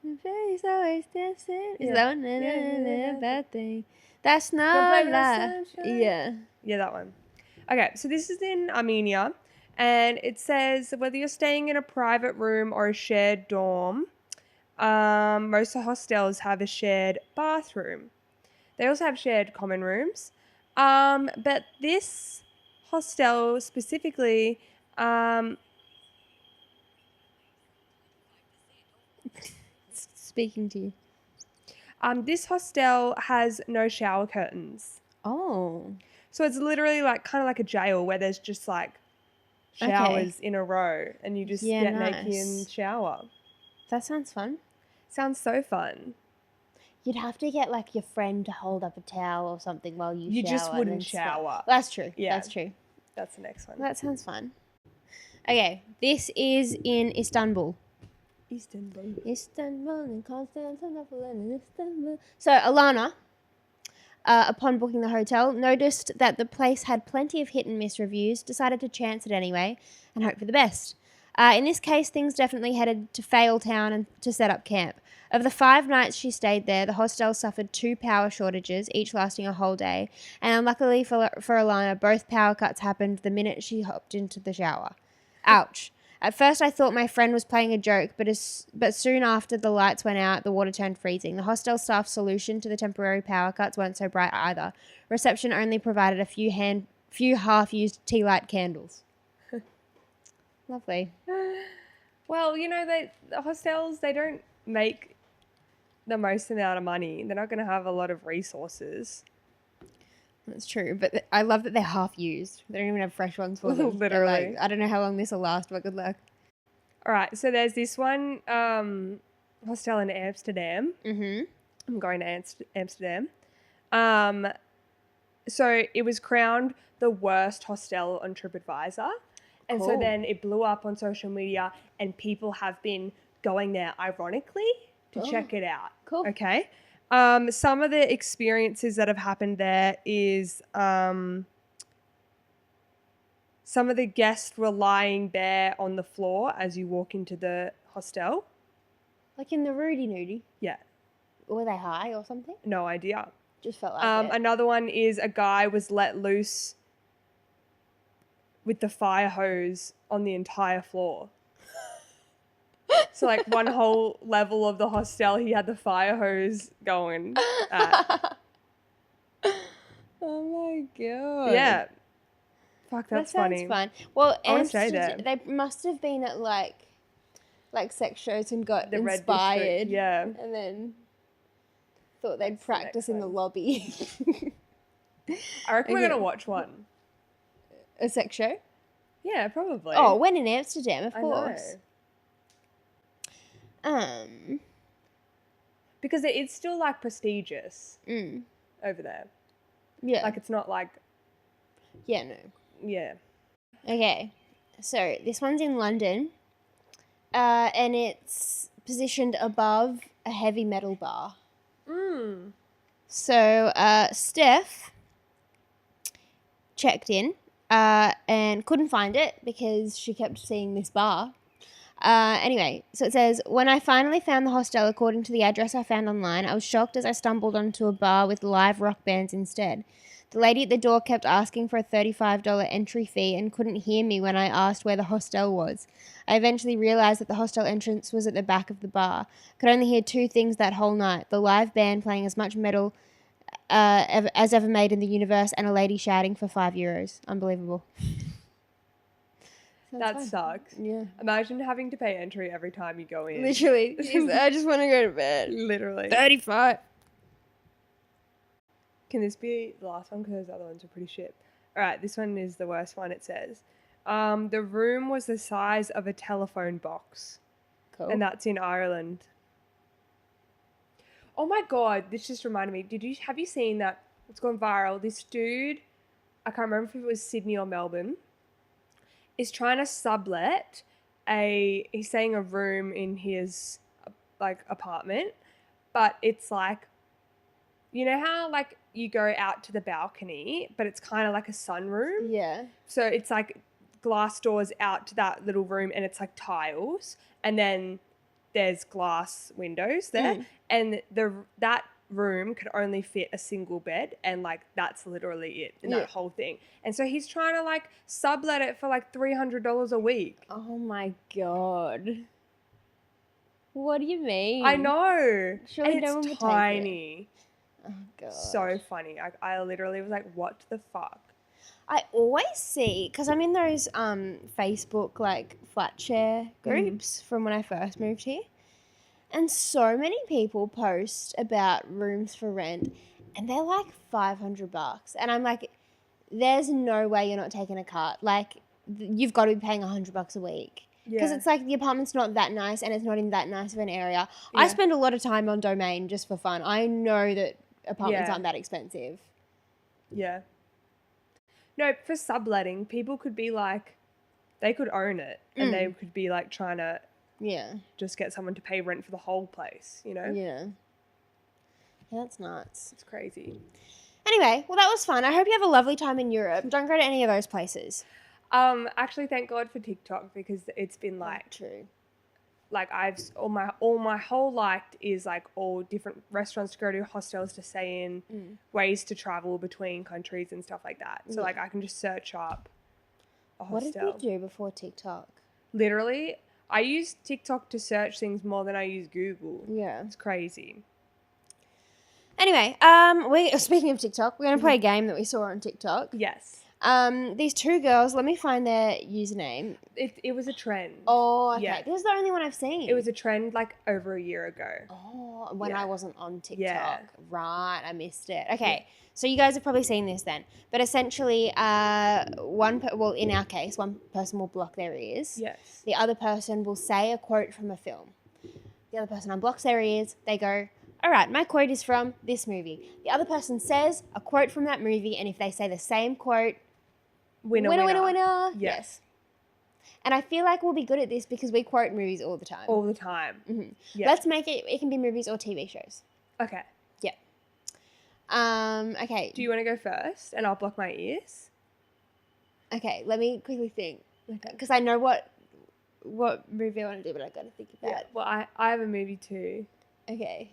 S2: My face always dancing. Is that one?
S1: Yeah.
S2: Bad thing. That's not life. Yeah.
S1: Yeah, that one. Okay, so this is in Armenia, and it says whether you're staying in a private room or a shared dorm, most of the hostels have a shared bathroom. They also have shared common rooms, but this hostel specifically,
S2: speaking to you.
S1: This hostel has no shower curtains.
S2: Oh.
S1: So it's literally like kind of like a jail where there's just like showers in a row and you just get naked and shower.
S2: That sounds fun.
S1: Sounds so fun.
S2: You'd have to get like your friend to hold up a towel or something while you shower.
S1: You just wouldn't shower.
S2: That's true.
S1: Yeah.
S2: That's true.
S1: That's the next one.
S2: That sounds fun. Okay, this is in Istanbul.
S1: Istanbul
S2: and Constantinople and Istanbul. So Alana, upon booking the hotel, noticed that the place had plenty of hit and miss reviews, decided to chance it anyway and hope for the best. In this case, things definitely headed to Fail Town and to set up camp. Of the 5 nights she stayed there, the hostel suffered 2 power shortages, each lasting a whole day. And unluckily for Alana, both power cuts happened the minute she hopped into the shower. Ouch. At first, I thought my friend was playing a joke, but soon after the lights went out, the water turned freezing. The hostel staff's solution to the temporary power cuts weren't so bright either. Reception only provided a few half-used tea light candles. Lovely.
S1: Well, you know, the hostels, they don't make the most amount of money. They're not going to have a lot of resources.
S2: That's true, but I love that they're half used. They don't even have fresh ones for them.
S1: Literally.
S2: Like, I don't know how long this will last, but good luck.
S1: All right, so there's this one hostel in Amsterdam.
S2: Mm-hmm.
S1: I'm going to Amsterdam. So it was crowned the worst hostel on TripAdvisor. And so then it blew up on social media and people have been going there ironically to check it out.
S2: Cool.
S1: Okay. Some of the experiences that have happened there is some of the guests were lying there on the floor as you walk into the hostel.
S2: Like in the Rudy Nudie?
S1: Yeah.
S2: Were they high or something?
S1: No idea.
S2: Just felt like it.
S1: Another one is a guy was let loose with the fire hose on the entire floor. So like one whole level of the hostel, he had the fire hose going at.
S2: Oh my God.
S1: Yeah. Fuck, that's funny.
S2: That sounds fun. Well,
S1: they
S2: must have been at like sex shows and got
S1: the
S2: inspired.
S1: Red District, yeah.
S2: And then thought they'd practice in the lobby.
S1: I reckon we're going to watch one.
S2: A sex show?
S1: Yeah, probably.
S2: Oh, when in Amsterdam, of course.
S1: Because it's still like prestigious over there.
S2: Yeah.
S1: Like it's not like...
S2: Yeah, no.
S1: Yeah.
S2: Okay. So this one's in London. And it's positioned above a heavy metal bar. So Steph checked in and couldn't find it because she kept seeing this bar. Anyway, so it says, when I finally found the hostel according to the address I found online, I was shocked as I stumbled onto a bar with live rock bands instead. The lady at the door kept asking for a $35 entry fee and couldn't hear me when I asked where the hostel was. I eventually realised that the hostel entrance was at the back of the bar. I could only hear two things that whole night: the live band playing as much metal as ever made in the universe, and a lady shouting for €5. Unbelievable.
S1: That sucks.
S2: Yeah.
S1: Imagine having to pay entry every time you go in.
S2: Literally. I just want to go to bed.
S1: Literally.
S2: 35.
S1: Can this be the last one? Because those other ones are pretty shit. All right, this one is the worst one. It says, the room was the size of a telephone box.
S2: Cool.
S1: And that's in Ireland. Oh my God, this just reminded me. Have you seen that? It's gone viral. This dude, I can't remember if it was Sydney or Melbourne, is trying to sublet he's saying a room in his like apartment, but it's like, you know how like you go out to the balcony, but it's kind of like a sunroom?
S2: Yeah. So
S1: it's like glass doors out to that little room and it's like tiles and then there's glass windows there and that room could only fit a single bed and like that's literally it in that whole thing. And so he's trying to like sublet it for like $300 a week.
S2: Oh my God. What do you mean?
S1: I know.
S2: Surely
S1: and
S2: no one
S1: it's
S2: would
S1: tiny.
S2: Take it. Oh God.
S1: So funny. I literally was like, what the fuck?
S2: I always see, because I'm in those Facebook like flat share groups from when I first moved here. And so many people post about rooms for rent and they're like $500. And I'm like, there's no way you're not taking a cut. Like, you've got to be paying $100 a week. Because it's like the apartment's not that nice and it's not in that nice of an area. Yeah. I spend a lot of time on Domain just for fun. I know that apartments aren't that expensive.
S1: Yeah. No, for subletting, people could be like, they could own it and they could be like trying to just get someone to pay rent for the whole place, you know?
S2: Yeah. Yeah, that's nuts.
S1: It's crazy.
S2: Anyway, well, that was fun. I hope you have a lovely time in Europe. Don't go to any of those places.
S1: Actually, thank God for TikTok because it's been like...
S2: True.
S1: Like all my whole life is like all different restaurants to go to, hostels to stay in, ways to travel between countries and stuff like that. So like I can just search up a hostel.
S2: What did you do before TikTok?
S1: Literally, I use TikTok to search things more than I use Google.
S2: Yeah.
S1: It's crazy.
S2: Anyway, speaking of TikTok, we're going to play a game that we saw on TikTok.
S1: Yes.
S2: These two girls, let me find their username.
S1: It was a trend.
S2: Oh, okay.
S1: Yeah.
S2: This is the only one I've seen.
S1: It was a trend like over a year ago.
S2: Oh, when I wasn't on TikTok.
S1: Yeah.
S2: Right, I missed it. Okay, so you guys have probably seen this then. But essentially, in our case, one person will block their ears.
S1: Yes.
S2: The other person will say a quote from a film. The other person unblocks their ears. They go, All right, my quote is from this movie. The other person says a quote from that movie, and if they say the same quote, winner. Yes. And I feel like we'll be good at this because we quote movies all the time.
S1: All the time.
S2: Mm-hmm. Yeah. Let's make it. It can be movies or TV shows.
S1: Okay.
S2: Yeah. Okay.
S1: Do you want to go first, and I'll block my ears?
S2: Okay. Let me quickly think, because I know what movie I want to do, but I got to think about.
S1: Yeah. Well, I have a movie too.
S2: Okay.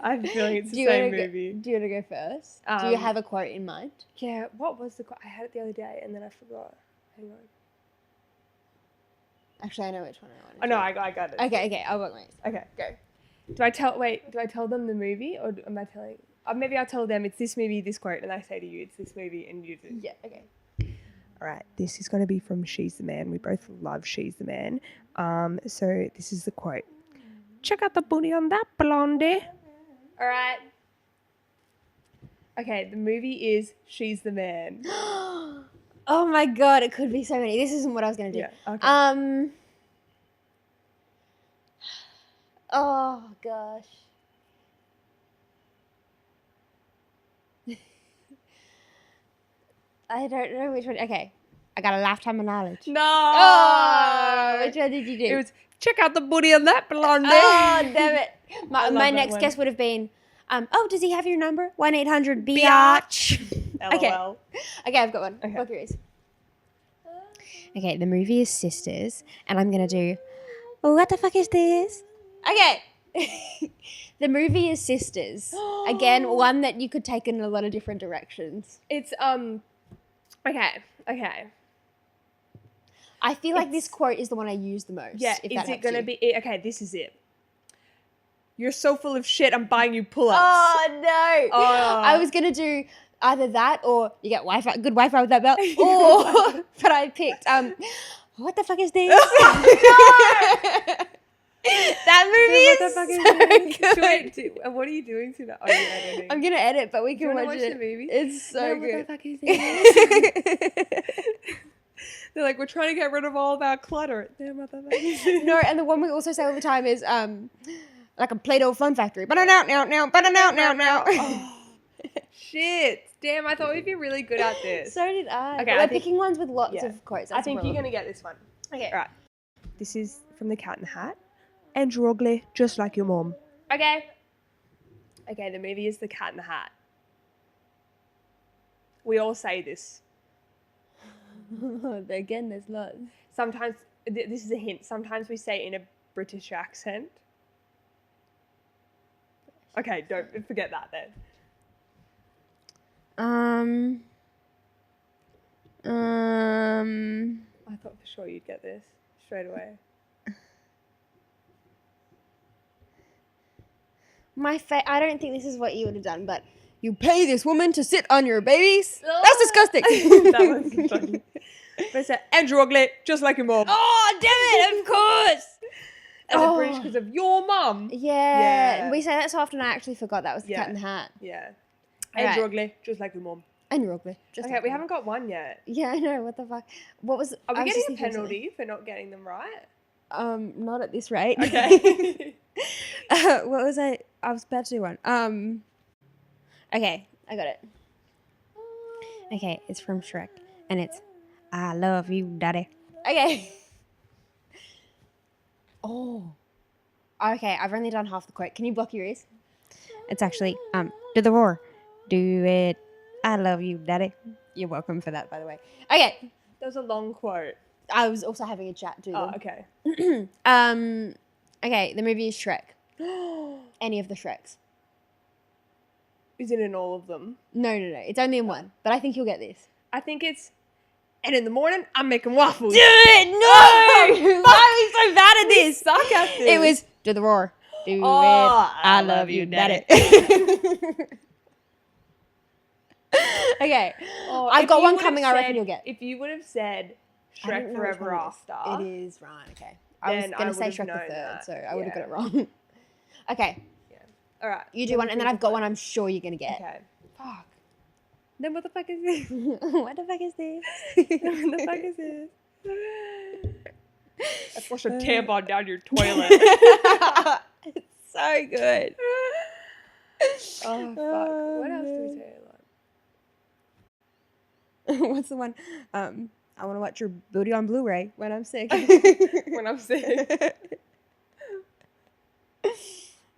S1: I have a feeling it's the same movie.
S2: Do you want to go first? Do you have a quote in mind?
S1: Yeah. What was the quote? I had it the other day, and then I forgot. Hang on.
S2: Actually, I know which one I want.
S1: Oh no, I got it.
S2: Okay. I'll block my ears.
S1: Okay, go. Do I tell them the movie, or am I telling? Maybe I'll tell them it's this movie, this quote, and I say to you it's this movie, and you do.
S2: Yeah. Okay.
S1: All right. This is going to be from She's the Man. We both love She's the Man. So this is the quote. Check out the booty on that blondie. All right. Okay. The movie is She's the Man.
S2: Oh my god! It could be so many. This isn't what I was going to do.
S1: Yeah. Okay.
S2: Oh gosh. I don't know which one. Okay. I got a lifetime of knowledge.
S1: No.
S2: Oh, which one did you do?
S1: It was check out the booty on that blondie.
S2: Oh, damn it. My next guess would have been, does he have your number? 1-800-BIATCH.
S1: Okay.
S2: Okay, I've got one. Okay. Both yours. Okay, the movie is Sisters, and I'm going to do, what the fuck is this? Okay. The movie is Sisters. Again, one that you could take in a lot of different directions.
S1: It's, okay.
S2: I feel like this quote is the one I use the most.
S1: Yeah, is it going to be... Okay, this is it. You're so full of shit, I'm buying you pull-ups.
S2: Oh, no. Oh. I was going to do either that or you get Wi-Fi, good Wi-Fi with that belt. Or, but I picked, what the fuck is this? That movie is so good.
S1: What are you doing to that? Oh, you're editing.
S2: I'm going to edit, but we can watch
S1: the movie?
S2: It's so good.
S1: What the fuck is this? They're like, we're trying to get rid of all of our clutter. Damn, what the fuck is this?
S2: No, and the one we also say all the time is like a Play-Doh fun factory. But now.
S1: Oh, shit. Damn, I thought we'd be really good at this.
S2: So did I.
S1: Okay,
S2: we're picking ones with lots of quotes.
S1: I think you're going to get this one.
S2: Okay.
S1: All right. This is from The Cat in the Hat. And you're ugly, just like your mom. Okay, the movie is The Cat in the Hat. We all say this.
S2: Again, there's lots.
S1: Sometimes, this is a hint, sometimes we say it in a British accent. Okay, don't forget that then. I thought for sure you'd get this straight away.
S2: I don't think this is what you would have done, but you pay this woman to sit on your babies? Oh. That's disgusting.
S1: That was funny. But it said, and you're ugly, just like your mom.
S2: Oh, damn it, of course.
S1: As a British because of your mum.
S2: Yeah. We say that so often I actually forgot that was The Cat in the Hat.
S1: Yeah. And you're ugly, just like your mum.
S2: And you're ugly.
S1: Okay, we haven't got one yet.
S2: Yeah, I know. What the fuck?
S1: Are we getting a penalty for not getting them right?
S2: Not at this rate.
S1: Okay.
S2: What was I was about to do one. Okay, I got it. Okay, it's from Shrek, and it's I love you, daddy. Okay. Oh. Okay, I've only done half the quote. Can you block your ears? It's actually do the roar. Do it. I love you, daddy. You're welcome for that, by the way. Okay.
S1: That was a long quote.
S2: I was also having a chat too.
S1: Oh, okay.
S2: Okay, the movie is Shrek. Any of the Shreks.
S1: Is it in all of them?
S2: No. It's only in one. But I think you'll get this.
S1: I think it's, and in the morning, I'm making waffles.
S2: Do it! No! Why are we so bad at this?
S1: Suck at this.
S2: It was, do the roar. Do it. I love you, daddy. Okay. I've got one coming I reckon you'll get.
S1: If you would have said Shrek Forever After.
S2: It is, right, okay. I was going to say Shrek the Third, so I would have got it wrong. Okay.
S1: Yeah. All right.
S2: You do one, and then I've got one I'm sure you're going to get.
S1: Okay. Fuck. Then what the fuck is this?
S2: What the fuck is this?
S1: What the fuck is this? I flush a tampon down your toilet.
S2: It's So good.
S1: Oh, fuck. What else do we say a lot?
S2: What's the one? I want to watch your booty on Blu-ray when I'm sick.
S1: When I'm sick.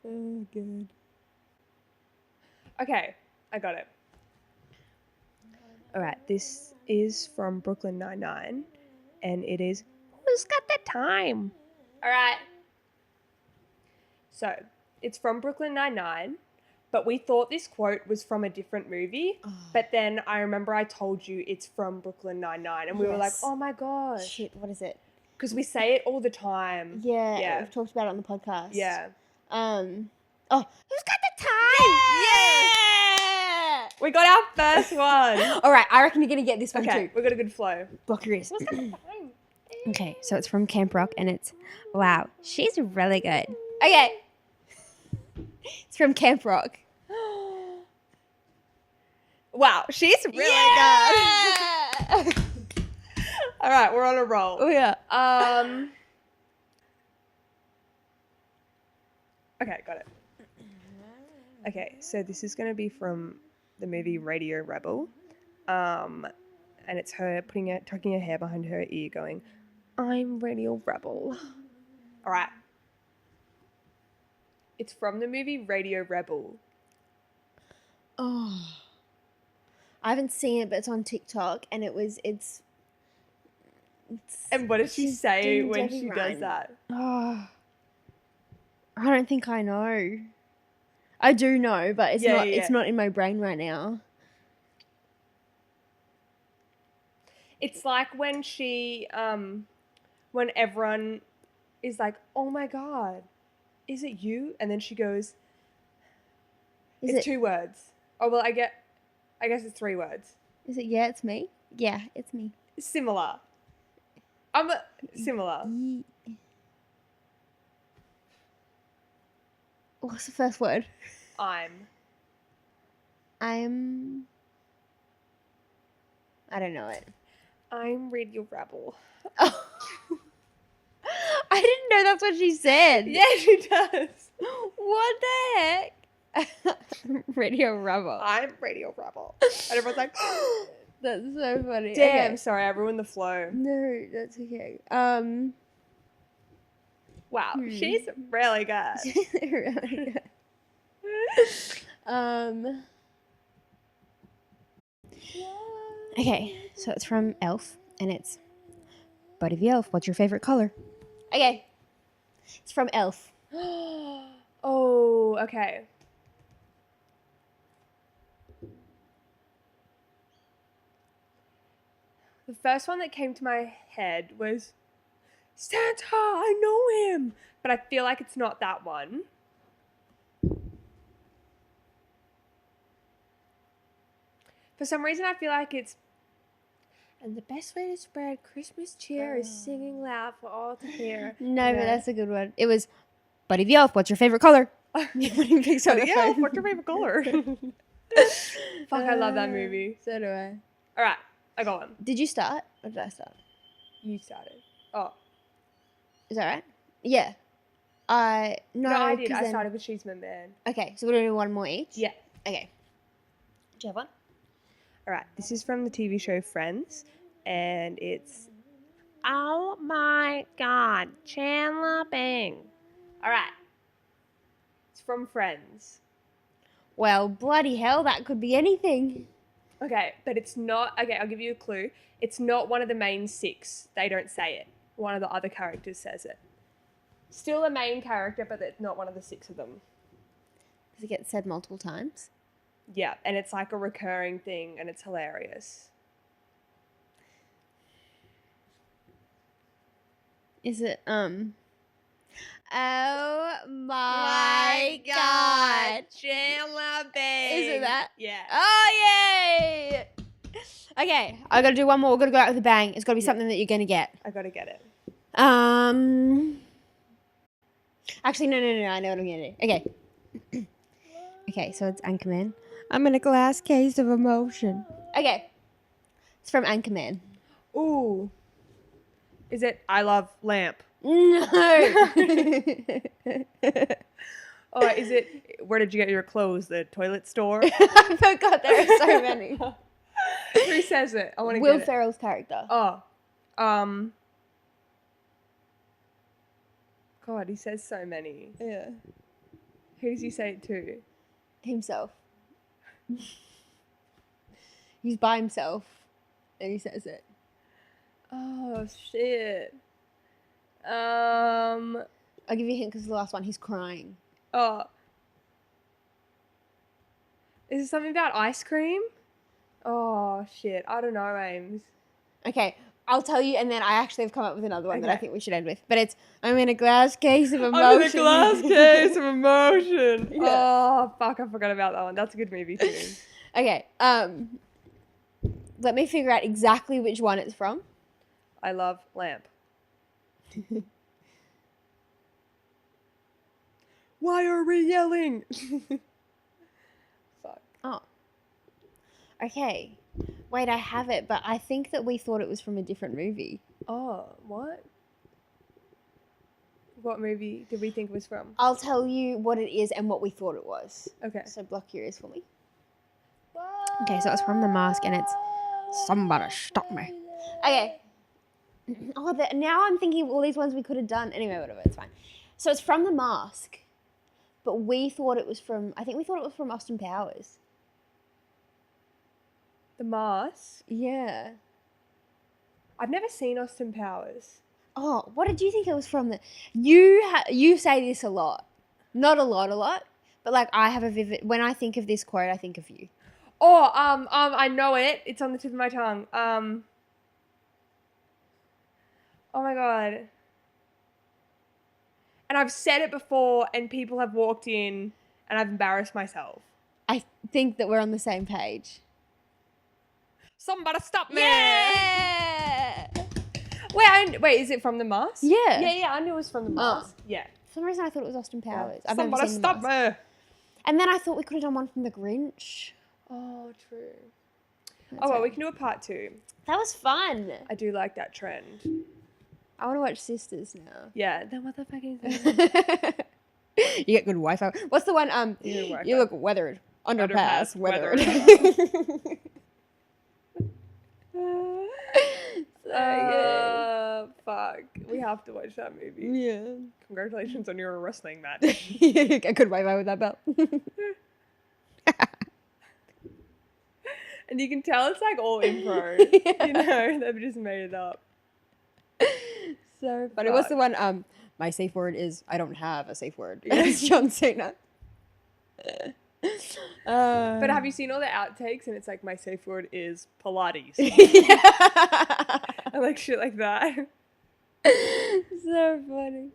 S2: Oh, good.
S1: Okay, I got it. All right, this is from Brooklyn Nine-Nine, and it is, who's got the time? All right. So, it's from Brooklyn Nine-Nine, but we thought this quote was from a different movie, but then I remember I told you it's from Brooklyn Nine-Nine, and we were like, oh my gosh.
S2: Shit, what is it?
S1: Because we say it all the time.
S2: Yeah, we've talked about it on the podcast.
S1: Yeah.
S2: Who's got the time?
S1: Yeah! We got our first one.
S2: All right, I reckon you're going to get this one too.
S1: We got a good flow.
S2: Block your ears.
S1: Who's got the time?
S2: Okay, so it's from Camp Rock, and it's, wow, she's really good. Okay. It's from Camp Rock.
S1: Wow, she's really good. All right, we're on a roll.
S2: Oh, yeah.
S1: Okay, got it. Okay, so this is going to be from the movie Radio Rebel. And it's her tucking her hair behind her ear going, I'm Radio Rebel. All right. It's from the movie Radio Rebel.
S2: Oh. I haven't seen it, but it's on TikTok, and it's
S1: and what does she say when she does that?
S2: Oh. I don't think I know. I do know, but it's not in my brain right now.
S1: It's like when she when everyone is like, "Oh my god, is it you?" And then she goes, it's 2 words. Oh well, I guess it's 3 words.
S2: Is it yeah, it's me? Yeah, it's me.
S1: Similar. Similar.
S2: What's the first word?
S1: I'm.
S2: I don't know it.
S1: I'm Radio Rebel.
S2: Oh. I didn't know that's what she said.
S1: Yeah, she does.
S2: What the heck? Radio Rebel.
S1: I'm Radio Rebel. And everyone's like,
S2: that's so funny.
S1: Damn,
S2: okay.
S1: Sorry, I ruined the flow.
S2: No, that's okay.
S1: Wow, she's really good.
S2: She's really good. Okay, so it's from Elf, and it's, Buddy the Elf, what's your favorite color? Okay, it's from Elf.
S1: Oh, okay. The first one that came to my head was Santa, I know him, but I feel like it's not that one. For some reason, I feel like it's, and the best way to spread Christmas cheer is singing loud for all to hear.
S2: No, but that's a good one. It was, Buddy the Elf, what's your favorite color?
S1: Buddy the Elf, what's your favorite color? Fuck, I love that movie.
S2: So do I.
S1: All right, I got one.
S2: Did you start, or did I start?
S1: You started. Oh.
S2: Is that right? Yeah. No,
S1: I did. I started with She's My Man.
S2: Okay, so we're going to do one more each?
S1: Yeah.
S2: Okay. Do you have one?
S1: All right, this is from the TV show Friends, and it's, oh my God, Chandler Bing. All right. It's from Friends.
S2: Well, bloody hell, that could be anything.
S1: Okay, but it's not, okay, I'll give you a clue. It's not one of the main 6. They don't say it. One of the other characters says it. Still a main character, but it's not one of the 6 of them.
S2: Does it get said multiple times?
S1: Yeah, and it's like a recurring thing, and it's hilarious.
S2: Is it, oh my God.
S1: Chandler Bing.
S2: Is it that?
S1: Yeah.
S2: Oh, yay! Okay, I gotta do one more. We're gonna go out with a bang. It's gotta be something that you're gonna get.
S1: I gotta get it.
S2: Actually, no. I know what I'm gonna do. Okay. Okay, so it's Anchorman. I'm in a glass case of emotion. Okay. It's from Anchorman.
S1: Ooh. Is it I Love Lamp?
S2: No.
S1: Oh, is it? Where did you get your clothes? The toilet store?
S2: I forgot there are so many.
S1: Who says it? I want to get
S2: Will
S1: it.
S2: Ferrell's character.
S1: Oh, God, he says so many.
S2: Yeah.
S1: Who does he say it to?
S2: Himself. He's by himself, and he says it.
S1: Oh shit.
S2: I'll give you a hint because the last one, he's crying.
S1: Oh. Is it something about ice cream? Oh shit, I don't know, Ames.
S2: Okay, I'll tell you, and then I actually have come up with another one that I think we should end with. But it's, I'm in a glass case of emotion.
S1: I'm in a glass case of emotion. Yeah. Oh, fuck, I forgot about that one. That's a good movie too.
S2: Okay, let me figure out exactly which one it's from.
S1: I love lamp. Why are we yelling? Fuck.
S2: Oh. Okay. Wait, I have it, but I think that we thought it was from a different movie.
S1: Oh, what? What movie did we think it was from?
S2: I'll tell you what it is and what we thought it was.
S1: Okay.
S2: So block your ears for me. Okay, so it's from The Mask and it's Somebody Stop Me. Okay. Oh, now I'm thinking of all these ones we could have done. Anyway, whatever, it's fine. So it's from The Mask, but we thought it was from, I think we thought it was from Austin Powers.
S1: The Mask?
S2: Yeah.
S1: I've never seen Austin Powers.
S2: Oh, what did you think it was from? You say this a lot. Not a lot, but like I have a vivid, when I think of this quote, I think of you.
S1: Oh, I know it. It's on the tip of my tongue. Oh my God. And I've said it before and people have walked in and I've embarrassed myself.
S2: I think that we're on the same page.
S1: Somebody stop me!
S2: Yeah!
S1: Wait, is it from The Mask?
S2: Yeah.
S1: Yeah, I knew it was from The Mask. Yeah.
S2: For some reason I thought it was Austin Powers.
S1: Yeah. Somebody stop me!
S2: And then I thought we could have done one from The Grinch.
S1: Oh, true. Well, we can do a part 2.
S2: That was fun.
S1: I do like that trend.
S2: I want to watch Sisters now.
S1: Yeah, that motherfucking thing.
S2: You get good Wi-Fi. What's the one? You look weathered. Underpass. Weathered.
S1: Fuck. We have to watch that movie.
S2: Yeah.
S1: Congratulations on your wrestling match.
S2: You get good Wi-Fi with that belt.
S1: And you can tell it's like all improv. Yeah. You know, they've just made it up.
S2: So funny. What's the one? My safe word is I don't have a safe word. It's John Cena.
S1: But have you seen all the outtakes? And it's like, my safe word is Pilates. And like shit like that.
S2: So funny.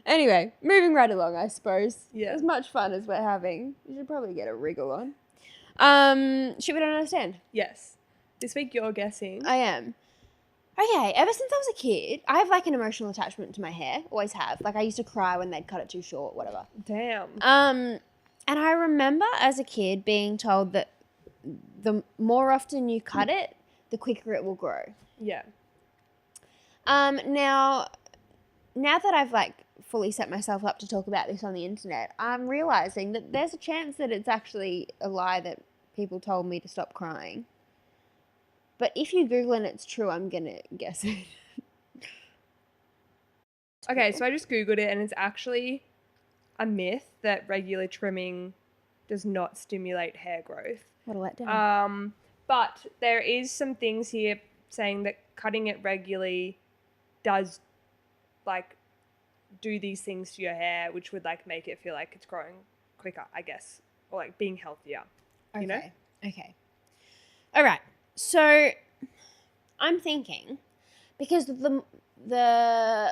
S2: Anyway, moving right along, I suppose.
S1: Yeah.
S2: As much fun as we're having, you should probably get a wriggle on. Should we don't understand?
S1: Yes. This week you're guessing.
S2: I am. Okay, ever since I was a kid, I have like an emotional attachment to my hair. Always have. Like I used to cry when they'd cut it too short, whatever.
S1: Damn.
S2: And I remember as a kid being told that the more often you cut it, the quicker it will grow.
S1: Yeah.
S2: Now that I've like fully set myself up to talk about this on the internet, I'm realizing that there's a chance that it's actually a lie that people told me to stop crying. But if you Google and it's true, I'm going to guess it.
S1: Okay, so I just Googled it and it's actually a myth that regular trimming does not stimulate hair growth.
S2: What a letdown.
S1: But there is some things here saying that cutting it regularly does like do these things to your hair, which would like make it feel like it's growing quicker, I guess, or like being healthier.
S2: Okay.
S1: You know?
S2: Okay. All right. So I'm thinking because the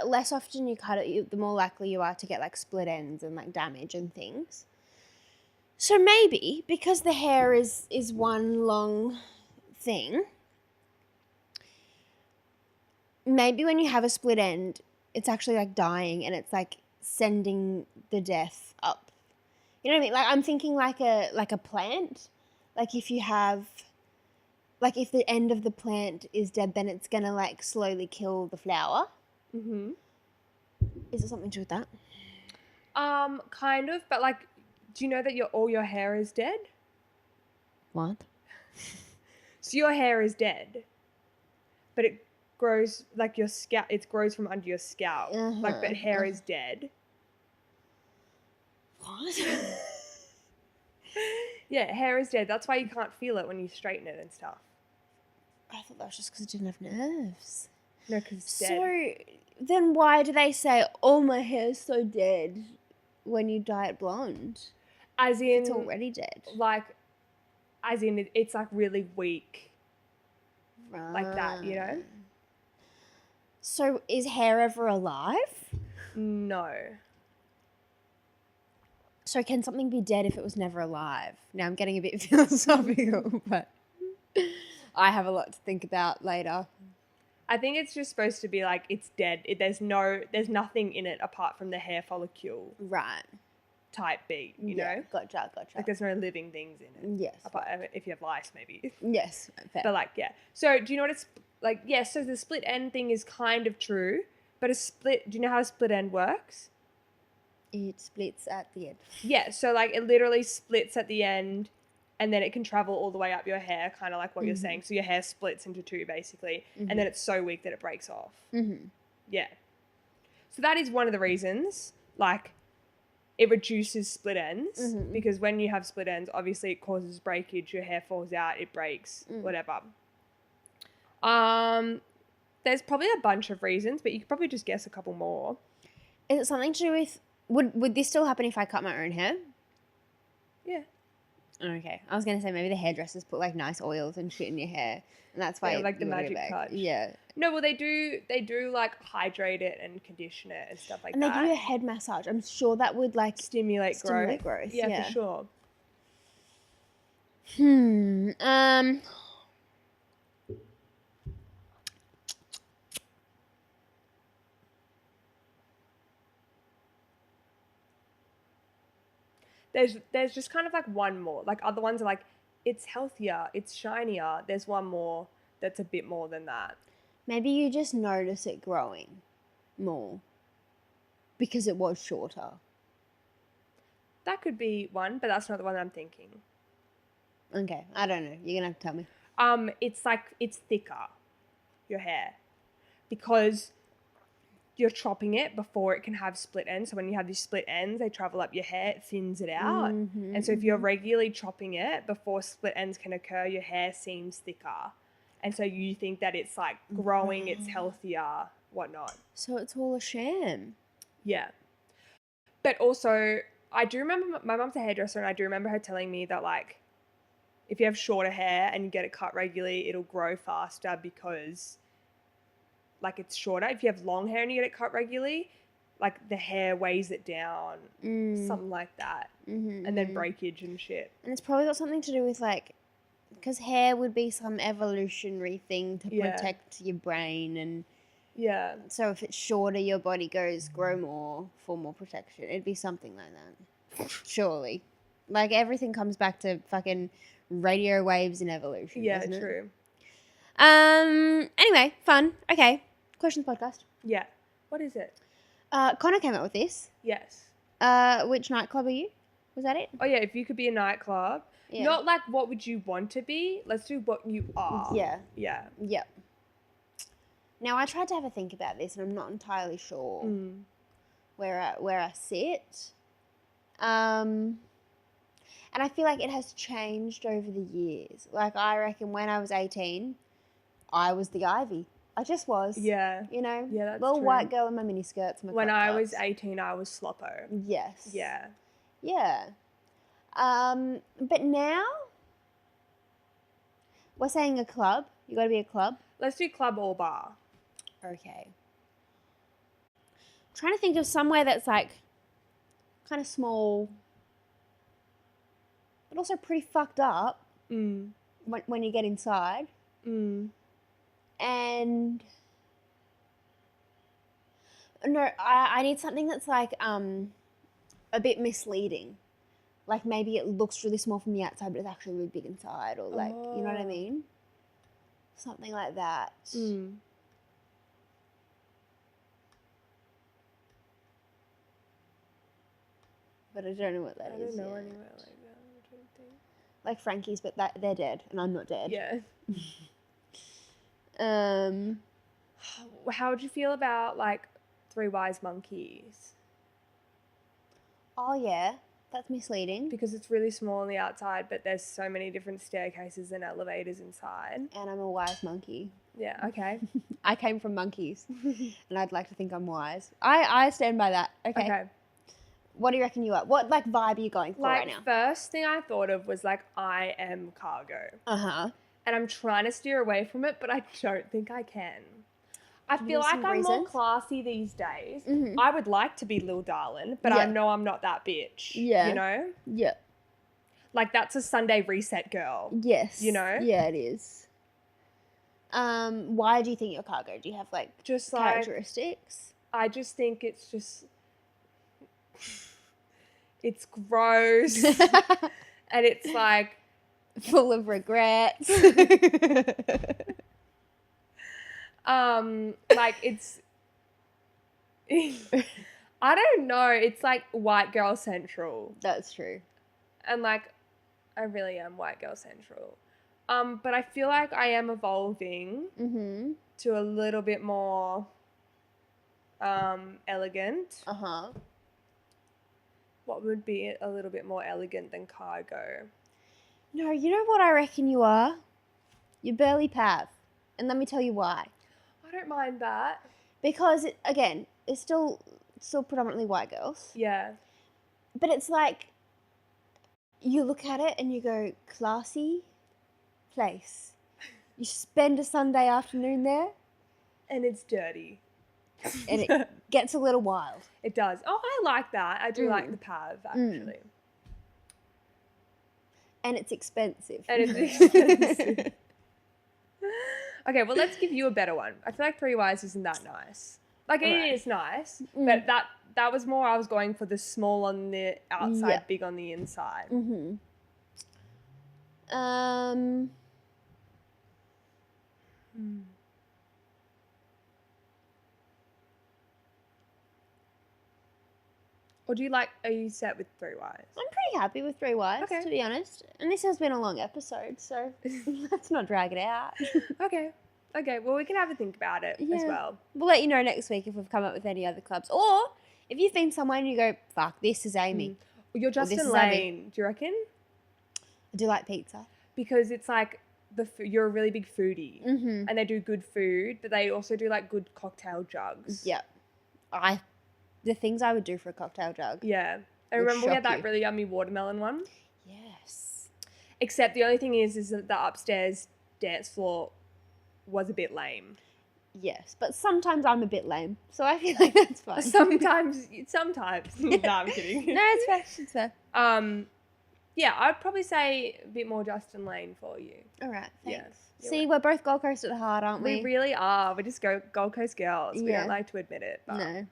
S2: less often you cut it, the more likely you are to get like split ends and like damage and things. So maybe because the hair is one long thing, maybe when you have a split end, it's actually like dying and it's like sending the death up. You know what I mean? Like I'm thinking like a plant. Like if you have, like if the end of the plant is dead, then it's gonna like slowly kill the flower.
S1: Mm-hmm.
S2: Is there something to do with that?
S1: Kind of, but like, do you know that all your hair is dead?
S2: What?
S1: So your hair is dead, but it grows like your scalp. It grows from under your scalp, like, but hair is dead.
S2: What?
S1: Yeah, hair is dead. That's why you can't feel it when you straighten it and stuff.
S2: I thought that was just because it didn't have nerves.
S1: No, because it's dead.
S2: So then why do they say, oh, my hair's so dead when you dye it blonde?
S1: As in...
S2: It's already dead.
S1: Like, as in it's like really weak. Right. Like that, you know?
S2: So is hair ever alive?
S1: No.
S2: So can something be dead if it was never alive? Now I'm getting a bit philosophical, but I have a lot to think about later.
S1: I think it's just supposed to be like it's dead. There's nothing in it apart from the hair follicle.
S2: Right.
S1: Type beat, you know?
S2: Gotcha.
S1: Like there's no living things in it.
S2: Yes.
S1: Apart, if you have lice, maybe.
S2: Yes. Fair.
S1: But like, yeah. So do you know what it's like? Yeah, so the split end thing is kind of true, but do you know how a split end works?
S2: It splits at the end.
S1: Yeah, so like it literally splits at the end and then it can travel all the way up your hair, kind of like what you're saying. So your hair splits into two basically, and then it's so weak that it breaks off. Yeah. So that is one of the reasons, like it reduces split ends because when you have split ends, obviously it causes breakage, your hair falls out, it breaks, whatever. There's probably a bunch of reasons, but you could probably just guess a couple more.
S2: Is it something to do with... Would this still happen if I cut my own hair?
S1: Yeah.
S2: Okay. I was going to say maybe the hairdressers put like nice oils and shit in your hair. And that's why
S1: like the magic touch.
S2: Yeah.
S1: No, well they do like hydrate it and condition it and stuff like
S2: that. And they do a head massage. I'm sure that would like
S1: stimulate growth. Yeah, for sure. There's just kind of like one more. Like other ones are like, it's healthier, it's shinier. There's one more that's a bit more than that.
S2: Maybe you just notice it growing more because it was shorter.
S1: That could be one, but that's not the one I'm thinking.
S2: Okay, I don't know. You're going to have to tell me.
S1: It's thicker, your hair, because you're chopping it before it can have split ends. So when you have these split ends, they travel up your hair, it thins it out. And so if you're regularly chopping it before split ends can occur, your hair seems thicker. And so you think that it's like growing, it's healthier, whatnot.
S2: So it's all a sham.
S1: Yeah. But also, I do remember my mum's a hairdresser and I do remember her telling me that like, if you have shorter hair and you get it cut regularly, it'll grow faster because like it's shorter. If you have long hair and you get it cut regularly, like the hair weighs it down, something like that, and then breakage and shit.
S2: And it's probably got something to do with like, because hair would be some evolutionary thing to protect your brain, and so if it's shorter, your body goes grow more for more protection. It'd be something like that, surely. Like everything comes back to fucking radio waves and evolution.
S1: Yeah, true.
S2: Anyway, fun. Okay. Questions podcast.
S1: Yeah. What is it?
S2: Connor came up with this.
S1: Yes.
S2: Which nightclub are you? Was that it?
S1: Oh, yeah. If you could be a nightclub. Yeah. Not like what would you want to be. Let's do what you are.
S2: Yeah.
S1: Yeah.
S2: Yep. Now, I tried to have a think about this, and I'm not entirely sure where I sit. And I feel like it has changed over the years. Like, I reckon when I was 18, I was the Ivy. I just was.
S1: Yeah.
S2: You know?
S1: Yeah, that's
S2: little
S1: true.
S2: white girl in my miniskirts.
S1: When I was 18, I was Sloppo.
S2: Yes.
S1: Yeah.
S2: Yeah. But now, we're saying a club. You got to be a club.
S1: Let's do club or bar.
S2: Okay. I'm trying to think of somewhere that's like kind of small, but also pretty fucked up when you get inside. And no, I need something that's like a bit misleading. Like maybe it looks really small from the outside, but it's actually really big inside, or like, you know what I mean? Something like that. but I don't know what that is.
S1: I don't know anywhere like that. I don't think.
S2: Like Frankie's, but they're dead, and I'm not dead.
S1: Yeah. How would you feel about like Three Wise Monkeys?
S2: Oh yeah, that's misleading.
S1: Because it's really small on the outside, but there's so many different staircases and elevators inside.
S2: And I'm a wise monkey.
S1: Yeah, okay.
S2: I came from monkeys, and I'd like to think I'm wise. I stand by that. Okay. What do you reckon you are? What like vibe are you going for right now?
S1: First thing I thought of was like I am cargo.
S2: Uh-huh.
S1: And I'm trying to steer away from it, but I don't think I can. I feel like I'm more classy these days. Mm-hmm. I would like to be Lil Darlin, but I know I'm not that bitch. Yeah. You know?
S2: Yeah.
S1: Like that's a Sunday reset girl.
S2: Yes.
S1: You know?
S2: Yeah, it is. Why do you think you're cargo? Do you have like
S1: just
S2: characteristics?
S1: I just think it's just it's gross. And it's like
S2: full of regrets.
S1: Like it's I don't know, it's like white girl central.
S2: That's true.
S1: And like I really am white girl central. But I feel like I am evolving to a little bit more elegant.
S2: Uh-huh.
S1: What would be a little bit more elegant than cargo?
S2: No, you know what I reckon you are? You're burly pav. And let me tell you why.
S1: I don't mind that.
S2: Because, it's still predominantly white girls.
S1: Yeah.
S2: But it's like, you look at it and you go, classy place. You spend a Sunday afternoon there.
S1: And it's dirty.
S2: And it gets a little wild.
S1: It does. Oh, I like that. I do like the pav, actually.
S2: And it's expensive.
S1: Okay, well, let's give you a better one. I feel like Three Wise isn't that nice. Like, it is nice, but that was more I was going for the small on the outside, big on the inside.
S2: Mm-hmm.
S1: Or are you set with Three Wise?
S2: I'm pretty happy with Three Wise, to be honest. And this has been a long episode, so let's not drag it out.
S1: Okay, well, we can have a think about it as well.
S2: We'll let you know next week if we've come up with any other clubs. Or if you've been somewhere and you go, fuck, this is Amy.
S1: Well, you're Justin Lane, do you reckon?
S2: I do like pizza.
S1: Because it's like, you're a really big foodie. Mm-hmm. And they do good food, but they also do like good cocktail jugs.
S2: Yep. The things I would do for a cocktail jug.
S1: Yeah. I remember we had that really yummy watermelon one.
S2: Yes.
S1: Except the only thing is that the upstairs dance floor was a bit lame.
S2: Yes, but sometimes I'm a bit lame, so I feel like that's fine.
S1: Sometimes. No, I'm kidding.
S2: No, it's fair.
S1: Yeah, I'd probably say a bit more Justin Lane for you.
S2: All right, thanks.
S1: Yeah,
S2: see, we're both Gold Coast at heart, aren't we?
S1: We really are. We're just Gold Coast girls. We don't like to admit it. But.
S2: No.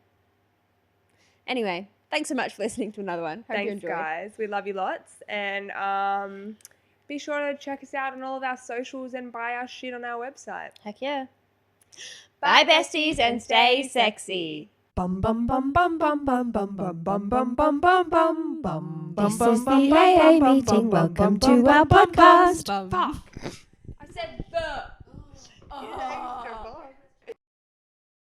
S2: Anyway, thanks so much for listening to another one. Hope you enjoyed.
S1: Guys. We love you lots. And be sure to check us out on all of our socials and buy our shit on our website.
S2: Heck yeah. Bye, besties, and stay sexy.
S3: Bum bum bum bum bum bum bum bum bum bum bum bum bum bum.
S2: This is the AA meeting. Welcome to our podcast.
S1: Fuck. I said the.